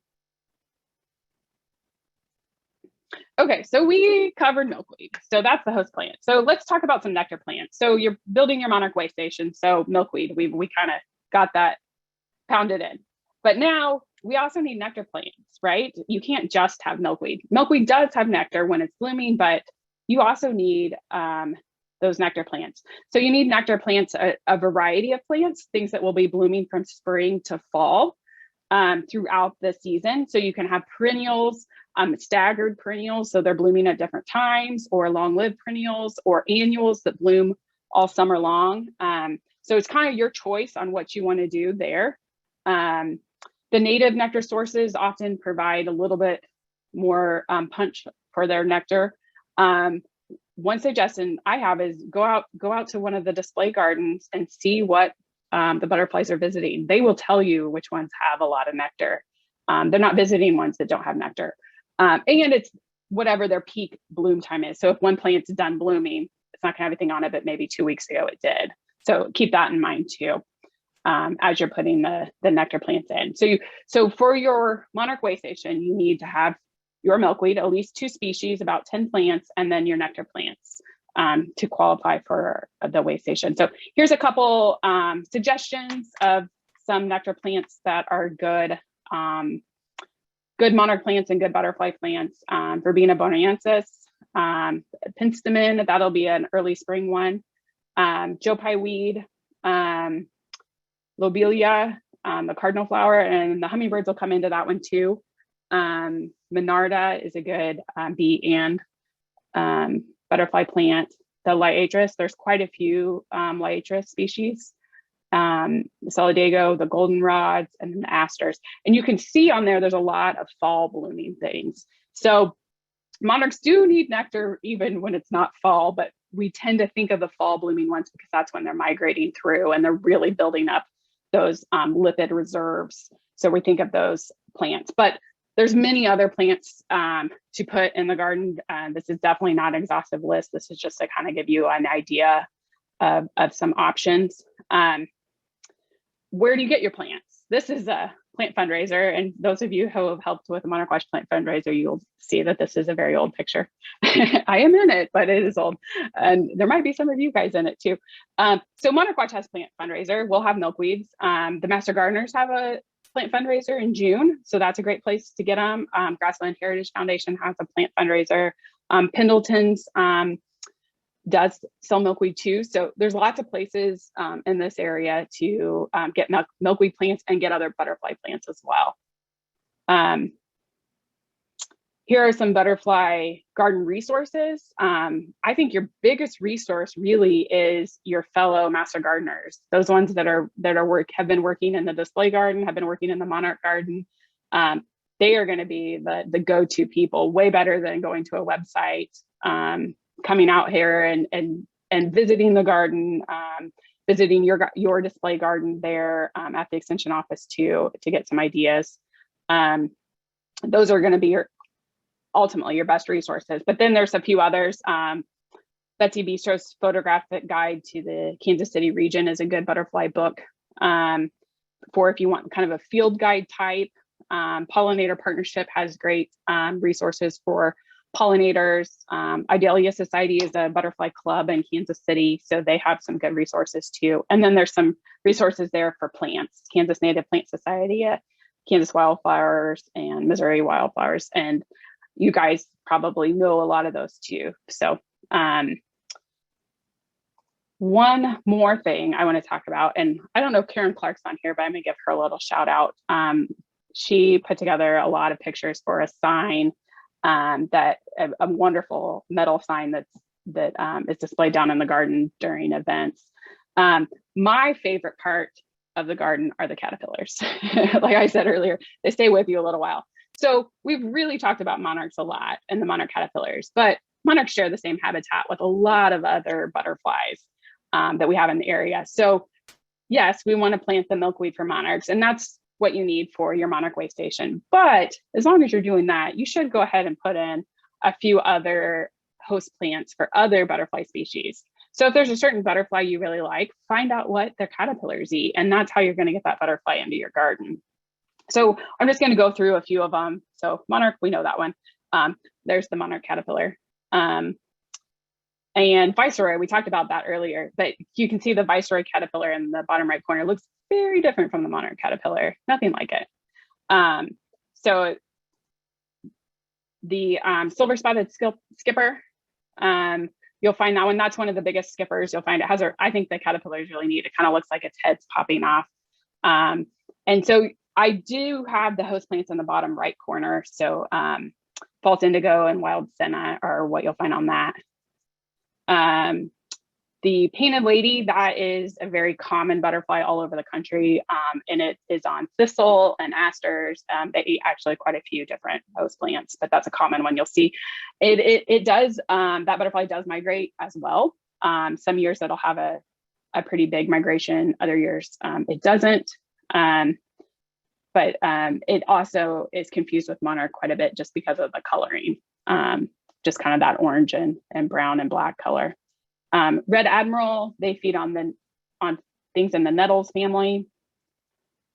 Okay, so we covered milkweed. So that's the host plant. So let's talk about some nectar plants. So you're building your Monarch Waystation. So milkweed, we kind of got that pounded in. But now we also need nectar plants, right? You can't just have milkweed. Milkweed does have nectar when it's blooming, but you also need those nectar plants. So you need nectar plants, a variety of plants, things that will be blooming from spring to fall throughout the season. So you can have perennials, staggered perennials, so they're blooming at different times, or long-lived perennials, or annuals that bloom all summer long. So it's kind of your choice on what you want to do there. The native nectar sources often provide a little bit more punch for their nectar. One suggestion I have is go out to one of the display gardens and see what the butterflies are visiting. They will tell you which ones have a lot of nectar. They're not visiting ones that don't have nectar. And it's whatever their peak bloom time is. So if one plant's done blooming, it's not gonna have anything on it, but maybe 2 weeks ago it did. So keep that in mind too, as you're putting the nectar plants in. So for your Monarch Waystation, you need to have your milkweed, at least 2 species, about 10 plants, and then your nectar plants to qualify for the Waystation. So here's a couple suggestions of some nectar plants that are good, good monarch plants and good butterfly plants. Verbena bonariensis, penstemon, that'll be an early spring one. Joe Pye weed, lobelia, the cardinal flower, and the hummingbirds will come into that one too. Monarda is a good bee and butterfly plant. The liatris, there's quite a few liatris species. The solidago, the goldenrods, and the asters. And you can see on there's a lot of fall blooming things. So monarchs do need nectar even when it's not fall, but we tend to think of the fall blooming ones because that's when they're migrating through and they're really building up those lipid reserves. So we think of those plants, but there's many other plants to put in the garden. This is definitely not an exhaustive list. This is just to kind of give you an idea of some options. Where do you get your plants? This is a plant fundraiser, and those of you who have helped with the Monarch Watch plant fundraiser, you'll see that this is a very old picture. I am in it, but it is old, and there might be some of you guys in it too. So Monarch Watch has plant fundraiser. We'll have milkweeds. The Master Gardeners have a plant fundraiser in June, so that's a great place to get them. Grassland Heritage Foundation has a plant fundraiser. Pendleton's does sell milkweed too. So there's lots of places in this area to get milkweed plants and get other butterfly plants as well. Here are some butterfly garden resources. I think your biggest resource really is your fellow master gardeners. Those ones that have been working in the display garden, have been working in the monarch garden. They are going to be the go-to people, way better than going to a website. Coming out here and visiting the garden, visiting your display garden there at the extension office too, to get some ideas. Those are going to be ultimately your best resources. But then there's a few others. Betsy Bistro's Photographic Guide to the Kansas City region is a good butterfly book for if you want kind of a field guide type. Pollinator Partnership has great resources for pollinators. Idalia Society is a butterfly club in Kansas City, so they have some good resources too. And then there's some resources there for plants. Kansas Native Plant Society, Kansas Wildflowers, and Missouri Wildflowers. And you guys probably know a lot of those too. So one more thing I want to talk about, and I don't know if Karen Clark's on here, but I'm gonna give her a little shout out. She put together a lot of pictures for a sign that a wonderful metal sign that is displayed down in the garden during events. My favorite part of the garden are the caterpillars. Like I said earlier, they stay with you a little while. So we've really talked about monarchs a lot and the monarch caterpillars, but monarchs share the same habitat with a lot of other butterflies that we have in the area. So yes, we want to plant the milkweed for monarchs, and that's what you need for your Monarch Waystation. But as long as you're doing that, you should go ahead and put in a few other host plants for other butterfly species. So if there's a certain butterfly you really like, find out what their caterpillars eat, and that's how you're going to get that butterfly into your garden. So I'm just going to go through a few of them. So monarch, we know that one. There's the Monarch Caterpillar. And Viceroy, we talked about that earlier, but you can see the Viceroy caterpillar in the bottom right corner looks very different from the Monarch Caterpillar, nothing like it. So the silver-spotted skipper, you'll find that one, that's one of the biggest skippers. You'll find it has, I think the caterpillar is really neat. It kind of looks like its head's popping off. And so I do have the host plants in the bottom right corner. So false indigo and wild senna are what you'll find on that. The painted lady, that is a very common butterfly all over the country, and it is on thistle and asters. They eat actually quite a few different host plants, but that's a common one you'll see. It does, that butterfly does migrate as well. Some years it'll have a pretty big migration, other years it doesn't. But it also is confused with monarch quite a bit just because of the coloring, just kind of that orange and brown and black color. Red Admiral, they feed on things in the nettles family.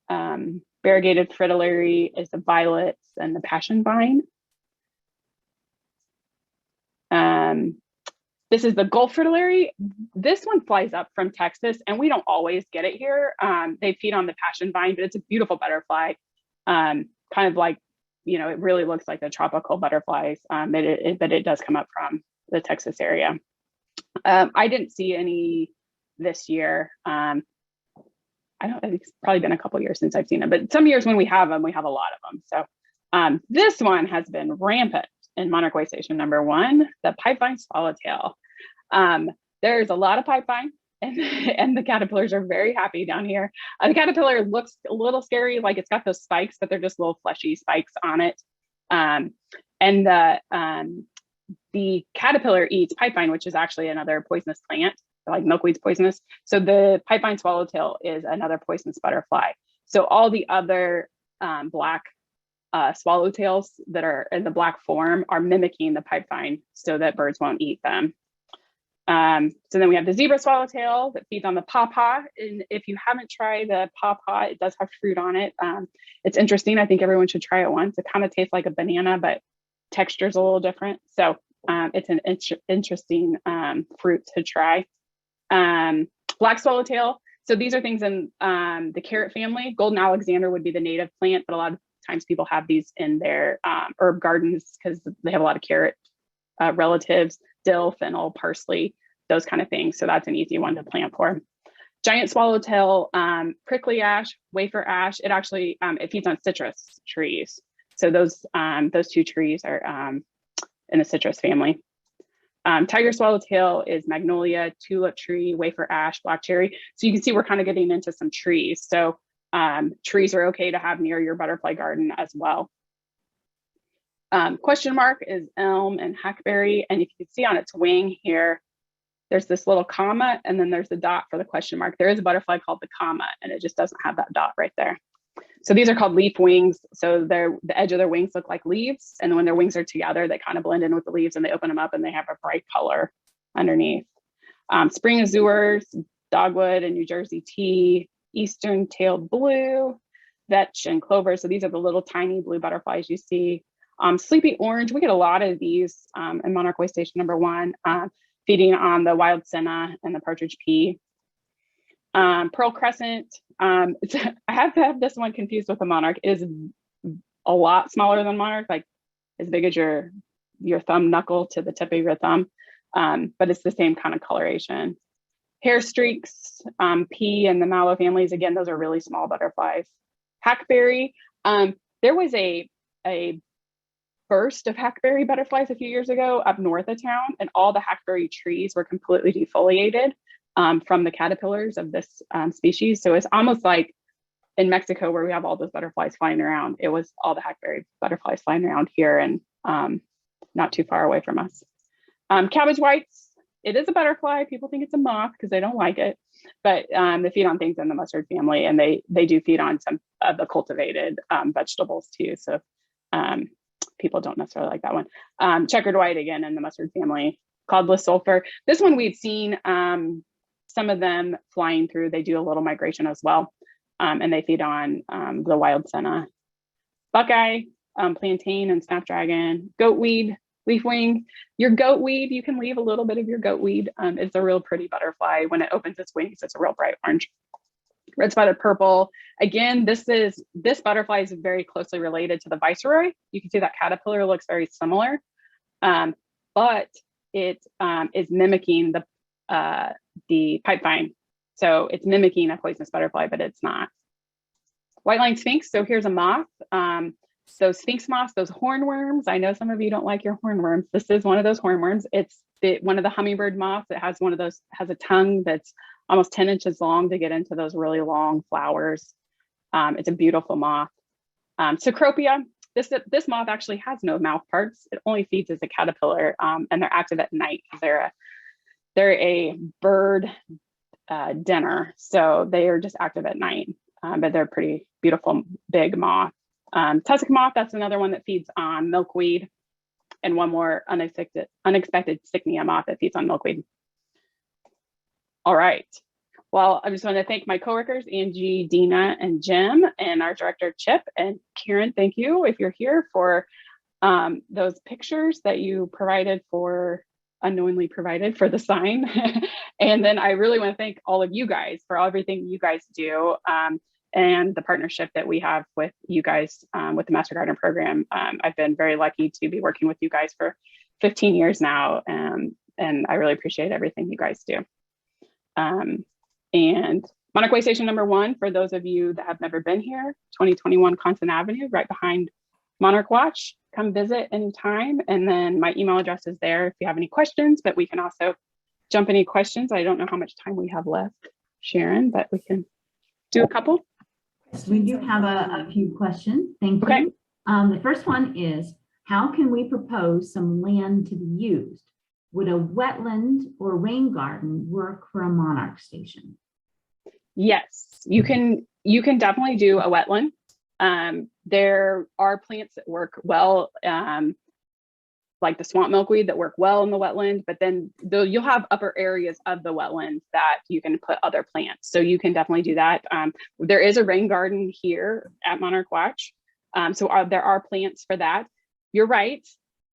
Variegated fritillary is the violets and the passion vine. This is the Gulf fritillary. This one flies up from Texas, and we don't always get it here. They feed on the passion vine, but it's a beautiful butterfly. Kind of like, you know, it really looks like the tropical butterflies, but it does come up from the Texas area. I didn't see any this year. I think it's probably been a couple years since I've seen them, but some years when we have them, we have a lot of them. So this one has been rampant in Monarch Waystation #1, the pipevine swallowtail. There's a lot of pipevine, and the caterpillars are very happy down here. The caterpillar looks a little scary, like it's got those spikes, but they're just little fleshy spikes on it. And the caterpillar eats pipevine, which is actually another poisonous plant, like milkweed's poisonous. So the pipevine swallowtail is another poisonous butterfly. So all the other black swallowtails that are in the black form are mimicking the pipevine so that birds won't eat them. So then we have the zebra swallowtail that feeds on the pawpaw. And if you haven't tried the pawpaw, it does have fruit on it. It's interesting. I think everyone should try it once. It kind of tastes like a banana, but texture is a little different. So it's an interesting fruit to try. Black swallowtail. So these are things in the carrot family. Golden Alexander would be the native plant, but a lot of times people have these in their herb gardens because they have a lot of carrot relatives, dill, fennel, parsley, those kind of things. So that's an easy one to plant for. Giant swallowtail, prickly ash, wafer ash. It actually it feeds on citrus trees. So those two trees are in the citrus family. Tiger swallowtail is magnolia, tulip tree, wafer ash, black cherry. So you can see we're kind of getting into some trees. So trees are okay to have near your butterfly garden as well. Question mark is elm and hackberry. And if you can see on its wing here, there's this little comma, and then there's the dot for the question mark. There is a butterfly called the comma, and it just doesn't have that dot right there. So these are called leaf wings. So the edge of their wings look like leaves. And when their wings are together, they kind of blend in with the leaves, and they open them up and they have a bright color underneath. Spring azures, dogwood and New Jersey tea, eastern tailed blue, vetch and clover. So these are the little tiny blue butterflies you see. Sleepy orange, we get a lot of these in Monarch Waystation #1, feeding on the wild senna and the partridge pea. Pearl crescent, I have to have this one confused with the monarch. It is a lot smaller than monarch, like as big as your thumb knuckle to the tip of your thumb, but it's the same kind of coloration. Hair streaks, pea and the mallow families, again, those are really small butterflies. Hackberry, there was a burst of hackberry butterflies a few years ago up north of town, and all the hackberry trees were completely defoliated from the caterpillars of this species. So it's almost like in Mexico where we have all those butterflies flying around, it was all the hackberry butterflies flying around here and not too far away from us. Cabbage Whites, it is a butterfly. People think it's a moth because they don't like it, but they feed on things in the mustard family, and they do feed on some of the cultivated vegetables too. So people don't necessarily like that one. Checkered white, again, in the mustard family. Cloudless sulfur. This one we've seen some of them flying through. They do a little migration as well, and they feed on the wild senna. Buckeye, plantain and snapdragon, goatweed, leafwing. Your goatweed, you can leave a little bit of your goatweed. It's a real pretty butterfly. When it opens its wings, it's a real bright orange. Red spotted purple. Again, this butterfly is very closely related to the viceroy. You can see that caterpillar looks very similar, but it is mimicking the pipevine. So it's mimicking a poisonous butterfly, but it's not. White line sphinx. So here's a moth. So sphinx moths, those hornworms. I know some of you don't like your hornworms. This is one of those hornworms. It's one of the hummingbird moths. It has has a tongue that's almost 10 inches long to get into those really long flowers. It's a beautiful moth. Cecropia. This moth actually has no mouth parts. It only feeds as a caterpillar, and they're active at night. They're a bird dinner, so they are just active at night. But they're pretty beautiful, big moth. Tussock moth, that's another one that feeds on milkweed, and one more unexpected Cycnia moth that feeds on milkweed. All right. Well, I just want to thank my coworkers, Angie, Dina, and Jim, and our director, Chip, and Karen, thank you if you're here, for those pictures that you unknowingly provided for the sign. And then I really want to thank all of you guys for everything you guys do, and the partnership that we have with you guys with the Master Gardener program. I've been very lucky to be working with you guys for 15 years now, and I really appreciate everything you guys do. And Monarch Waystation number 1, for those of you that have never been here, 2021 Constant Avenue, right behind Monarch Watch. Come visit anytime. And then my email address is there if you have any questions, but we can also jump any questions. I don't know how much time we have left, Sharon, but we can do a couple. We do have a few questions. Thank you. Okay. The first one is, how can we propose some land to be used? Would a wetland or rain garden work for a monarch station? Yes, you can definitely do a wetland. There are plants that work well, like the swamp milkweed, that work well in the wetland, but then you'll have upper areas of the wetland that you can put other plants. So you can definitely do that. There is a rain garden here at Monarch Watch. So there are plants for that. You're right.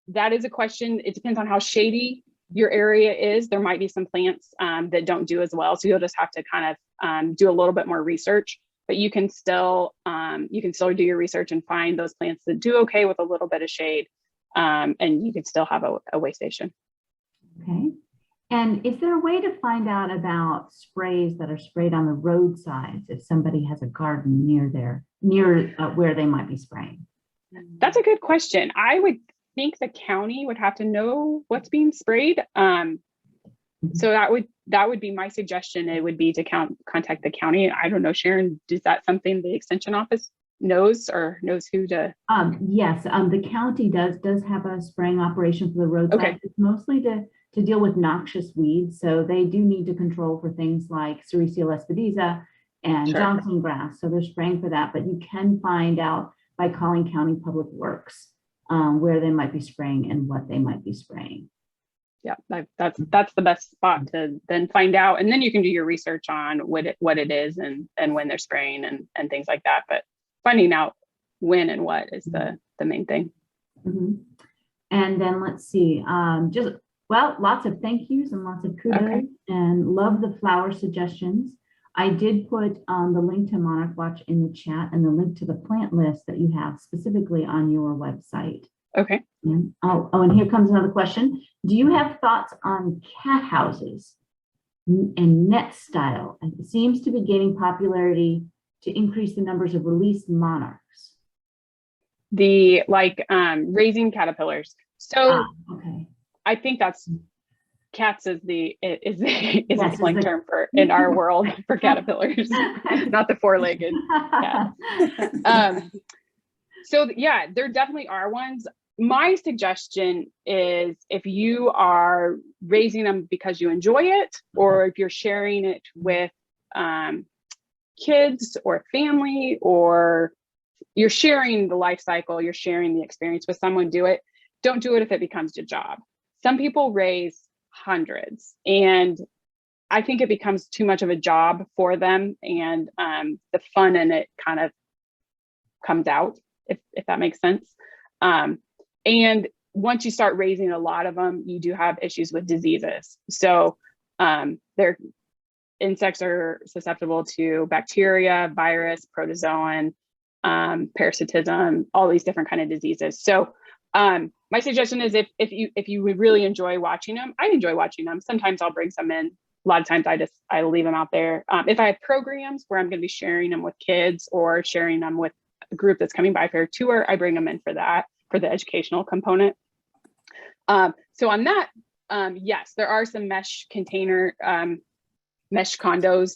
That is a question. It depends on how shady your area is. There might be some plants that don't do as well. So you'll just have to kind of do a little bit more research, but you can still do your research and find those plants that do okay with a little bit of shade. And you can still have a way station. Okay. And is there a way to find out about sprays that are sprayed on the roadsides if somebody has a garden near where they might be spraying? That's a good question. I would think the county would have to know what's being sprayed. So that would be my suggestion. It would be to contact the county. I don't know, Sharon, is that something the extension office knows who to? Yes, the county does have a spraying operation for the roadside. Okay. It's mostly to deal with noxious weeds. So they do need to control for things like Sericea lespedeza and Sure. Johnson grass. So they're spraying for that, but you can find out by calling County Public Works where they might be spraying and what they might be spraying. Yeah, that's the best spot to then find out, and then you can do your research on what it is and when they're spraying and things like that. But finding out when and what is the main thing. Mm-hmm. And then let's see, lots of thank yous and lots of kudos. Okay. And love the flower suggestions. I did put the link to Monarch Watch in the chat and the link to the plant list that you have specifically on your website. Okay. And, and here comes another question. Do you have thoughts on cat houses and net style? It seems to be gaining popularity to increase the numbers of released monarchs. The raising caterpillars. So okay. I think that's cats is a slang term for in our world for caterpillars, not the four-legged cat. So yeah, there definitely are ones. my suggestion is if you are raising them because you enjoy it, or if you're sharing it with kids or family, or you're sharing the life cycle, you're sharing the experience with someone, don't do it if it becomes your job. Some people raise hundreds, and I think it becomes too much of a job for them, and the fun in it kind of comes out, if that makes sense. And once you start raising a lot of them, you do have issues with diseases. So their insects are susceptible to bacteria, virus, protozoan, parasitism, all these different kind of diseases. So my suggestion is if you would really enjoy watching them, I enjoy watching them. Sometimes I'll bring some in. A lot of times I leave them out there. If I have programs where I'm going to be sharing them with kids or sharing them with a group that's coming by for a tour, I bring them in for that, for the educational component. So on that, yes, there are some mesh condos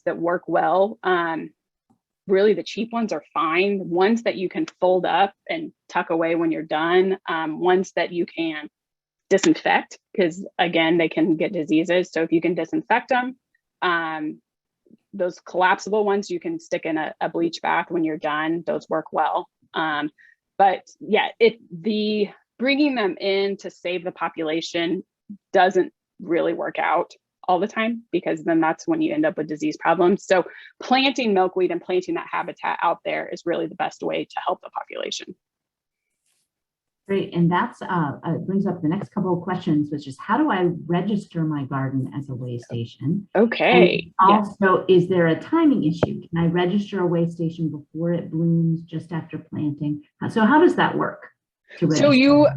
that work well. Really the cheap ones are fine. Ones that you can fold up and tuck away when you're done. Ones that you can disinfect, because again, they can get diseases. So if you can disinfect them, those collapsible ones you can stick in a bleach bath when you're done. Those work well. But yeah, the bringing them in to save the population doesn't really work out all the time, because then that's when you end up with disease problems. So planting milkweed and planting that habitat out there is really the best way to help the population. Great, and that's brings up the next couple of questions, which is how do I register my garden as a way station? Okay. And also, is there a timing issue? Can I register a way station before it blooms, just after planting? So how does that work? So you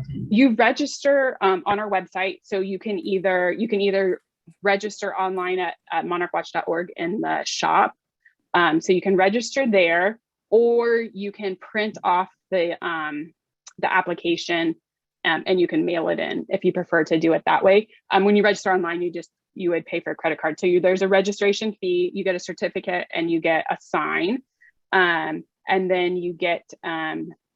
register on our website. So you can either register online at monarchwatch.org in the shop. So you can register there, or you can print off the application and you can mail it in if you prefer to do it that way. When you register online, you would pay for a credit card. So there's a registration fee, you get a certificate, and you get a sign. And then you get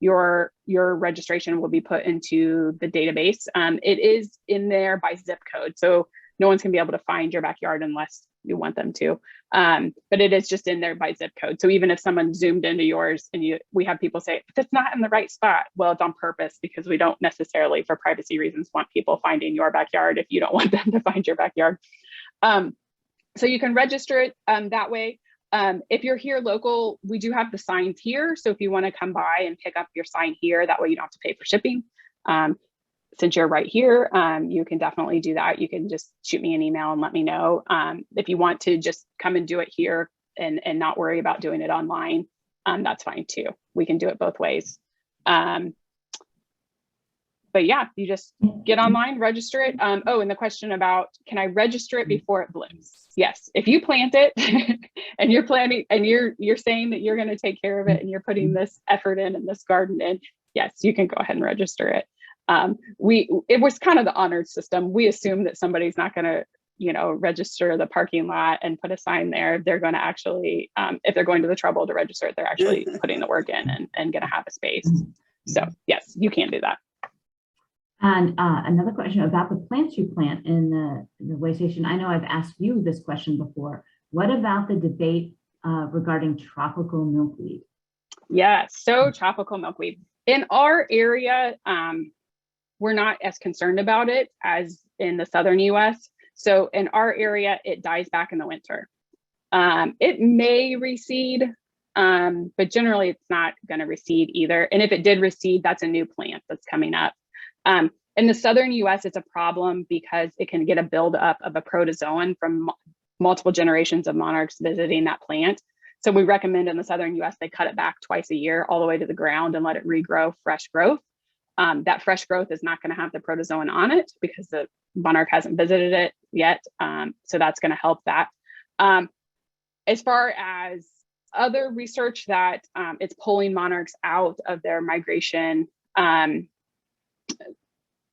your registration will be put into the database. It is in there by zip code. So no one's gonna be able to find your backyard unless you want them to. But it is just in there by zip code. So even if someone zoomed into yours and we have people say, if it's not in the right spot, well, it's on purpose, because we don't necessarily, for privacy reasons, want people finding your backyard if you don't want them to find your backyard. So you can register it that way. If you're here local, we do have the signs here. So if you want to come by and pick up your sign here, that way you don't have to pay for shipping. Since you're right here, you can definitely do that. You can just shoot me an email and let me know. If you want to just come and do it here and not worry about doing it online, that's fine too. We can do it both ways. But yeah, you just get online, register it. Oh, and the question about, can I register it before it blooms? Yes, if you plant it and you're planning and you're saying that you're going to take care of it and you're putting this effort in and this garden in, yes, you can go ahead and register it. It was kind of the honored system. We assume that somebody's not going to, register the parking lot and put a sign there. They're going to actually, if they're going to the trouble to register it, they're actually putting the work in and going to have a space. So yes, you can do that. And another question about the plants you plant in the Waystation. I know I've asked you this question before. What about the debate regarding tropical milkweed? Yeah, so tropical milkweed. In our area, we're not as concerned about it as in the southern US. So in our area, it dies back in the winter. It may recede, but generally it's not going to recede either. And if it did recede, that's a new plant that's coming up. In the southern US, it's a problem because it can get a buildup of a protozoan from multiple generations of monarchs visiting that plant. So we recommend in the southern US, they cut it back twice a year all the way to the ground and let it regrow fresh growth. That fresh growth is not going to have the protozoan on it because the monarch hasn't visited it yet. So that's going to help that. As far as other research that it's pulling monarchs out of their migration,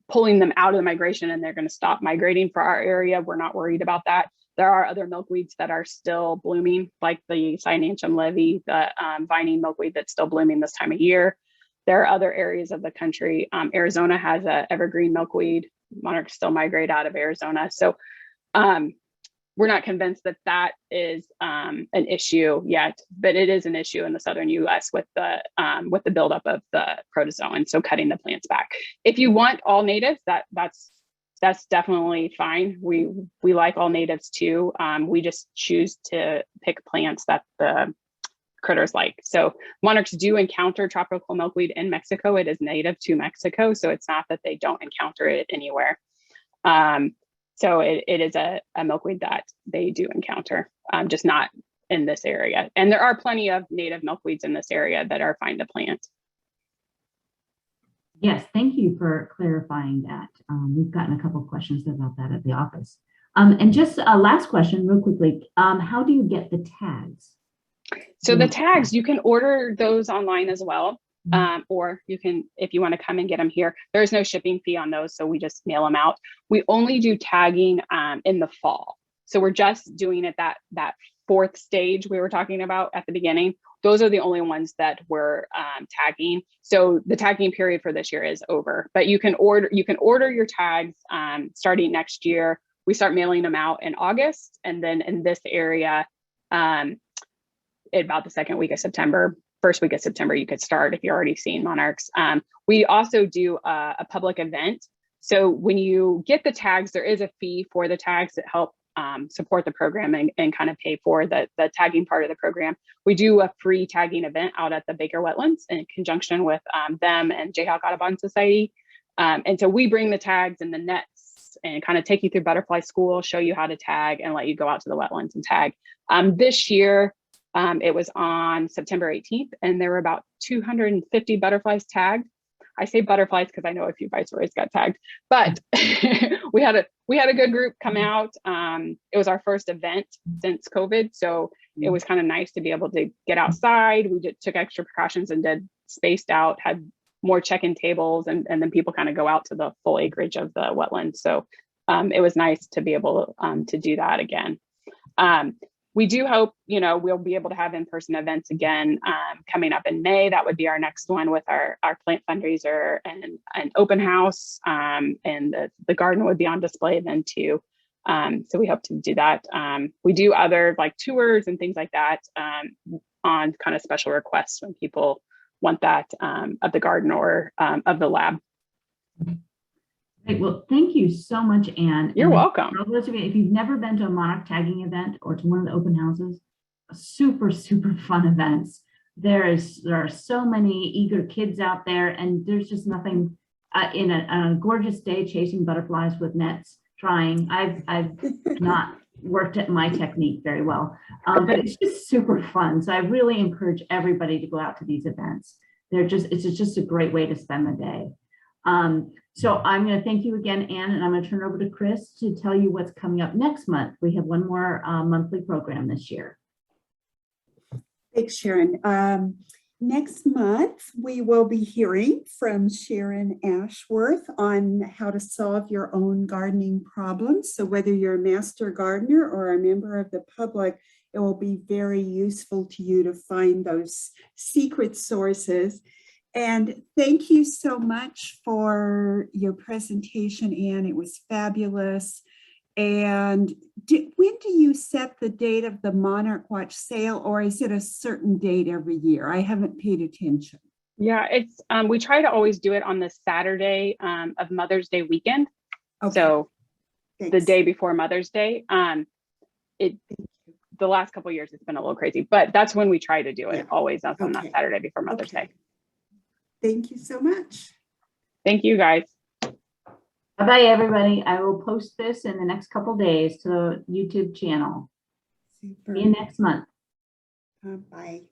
pulling them out of the migration, and they're going to stop migrating for our area, we're not worried about that. There are other milkweeds that are still blooming, like the Cyanantium levy, the vining milkweed that's still blooming this time of year. There are other areas of the country. Arizona has a evergreen milkweed. Monarchs still migrate out of Arizona. So we're not convinced that that is an issue yet, but it is an issue in the southern U.S. with the buildup of the protozoan. So cutting the plants back. If you want all natives, that's definitely fine. We like all natives too. We just choose to pick plants that the critters like. So monarchs do encounter tropical milkweed in Mexico. It is native to Mexico, so it's not that they don't encounter it anywhere. So it is a milkweed that they do encounter, just not in this area. And there are plenty of native milkweeds in this area that are fine to plant. Yes, thank you for clarifying that. We've gotten a couple of questions about that at the office. And just a last question real quickly. How do you get the tags? So the tags, you can order those online as well. Or you can, if you want to come and get them here, there's no shipping fee on those. So we just mail them out. We only do tagging in the fall. So we're just doing it that fourth stage we were talking about at the beginning. Those are the only ones that we're tagging. So the tagging period for this year is over, but you can order your tags starting next year. We start mailing them out in August. And then in this area, about the second week of September, first week of September, you could start if you're already seeing monarchs. We also do a public event. So when you get the tags, there is a fee for the tags that help support the program and kind of pay for the tagging part of the program. We do a free tagging event out at the Baker Wetlands in conjunction with them and Jayhawk Audubon Society. And so we bring the tags and the nets and kind of take you through butterfly school, show you how to tag and let you go out to the wetlands and tag. This year, it was on September 18th, and there were about 250 butterflies tagged. I say butterflies because I know a few viceroys got tagged, but we had a good group come out. It was our first event since COVID, so it was kind of nice to be able to get outside. We took extra precautions and did spaced out, had more check-in tables, and then people kind of go out to the full acreage of the wetlands. So it was nice to be able to do that again. We do hope, we'll be able to have in-person events again coming up in May. That would be our next one with our plant fundraiser and an open house, and the garden would be on display then too. So we hope to do that. We do other like tours and things like that on kind of special requests when people want that of the garden or of the lab. Great. Well, thank you so much, Anne. You're welcome. For those of you, if you've never been to a monarch tagging event or to one of the open houses, super, super fun events. There are so many eager kids out there, and there's just nothing in a gorgeous day chasing butterflies with nets, trying. I've not worked at my technique very well, but it's just super fun. So I really encourage everybody to go out to these events. It's just a great way to spend the day. So I'm going to thank you again, Anne, and I'm going to turn it over to Chris to tell you what's coming up next month. We have one more monthly program this year. Thanks, Sharon. Next month, we will be hearing from Sharon Ashworth on how to solve your own gardening problems. So whether you're a master gardener or a member of the public, it will be very useful to you to find those secret sources. And thank you so much for your presentation, Anne. It was fabulous. And when do you set the date of the Monarch Watch sale, or is it a certain date every year? I haven't paid attention. Yeah, it's we try to always do it on the Saturday of Mother's Day weekend. Okay. So thanks. The day before Mother's Day. The last couple of years it's been a little crazy, but that's when we try to do it. Always on that Saturday before Mother's Day. Thank you so much. Thank you, guys. Bye-bye, everybody. I will post this in the next couple days to the YouTube channel. Super. See you next month. Bye.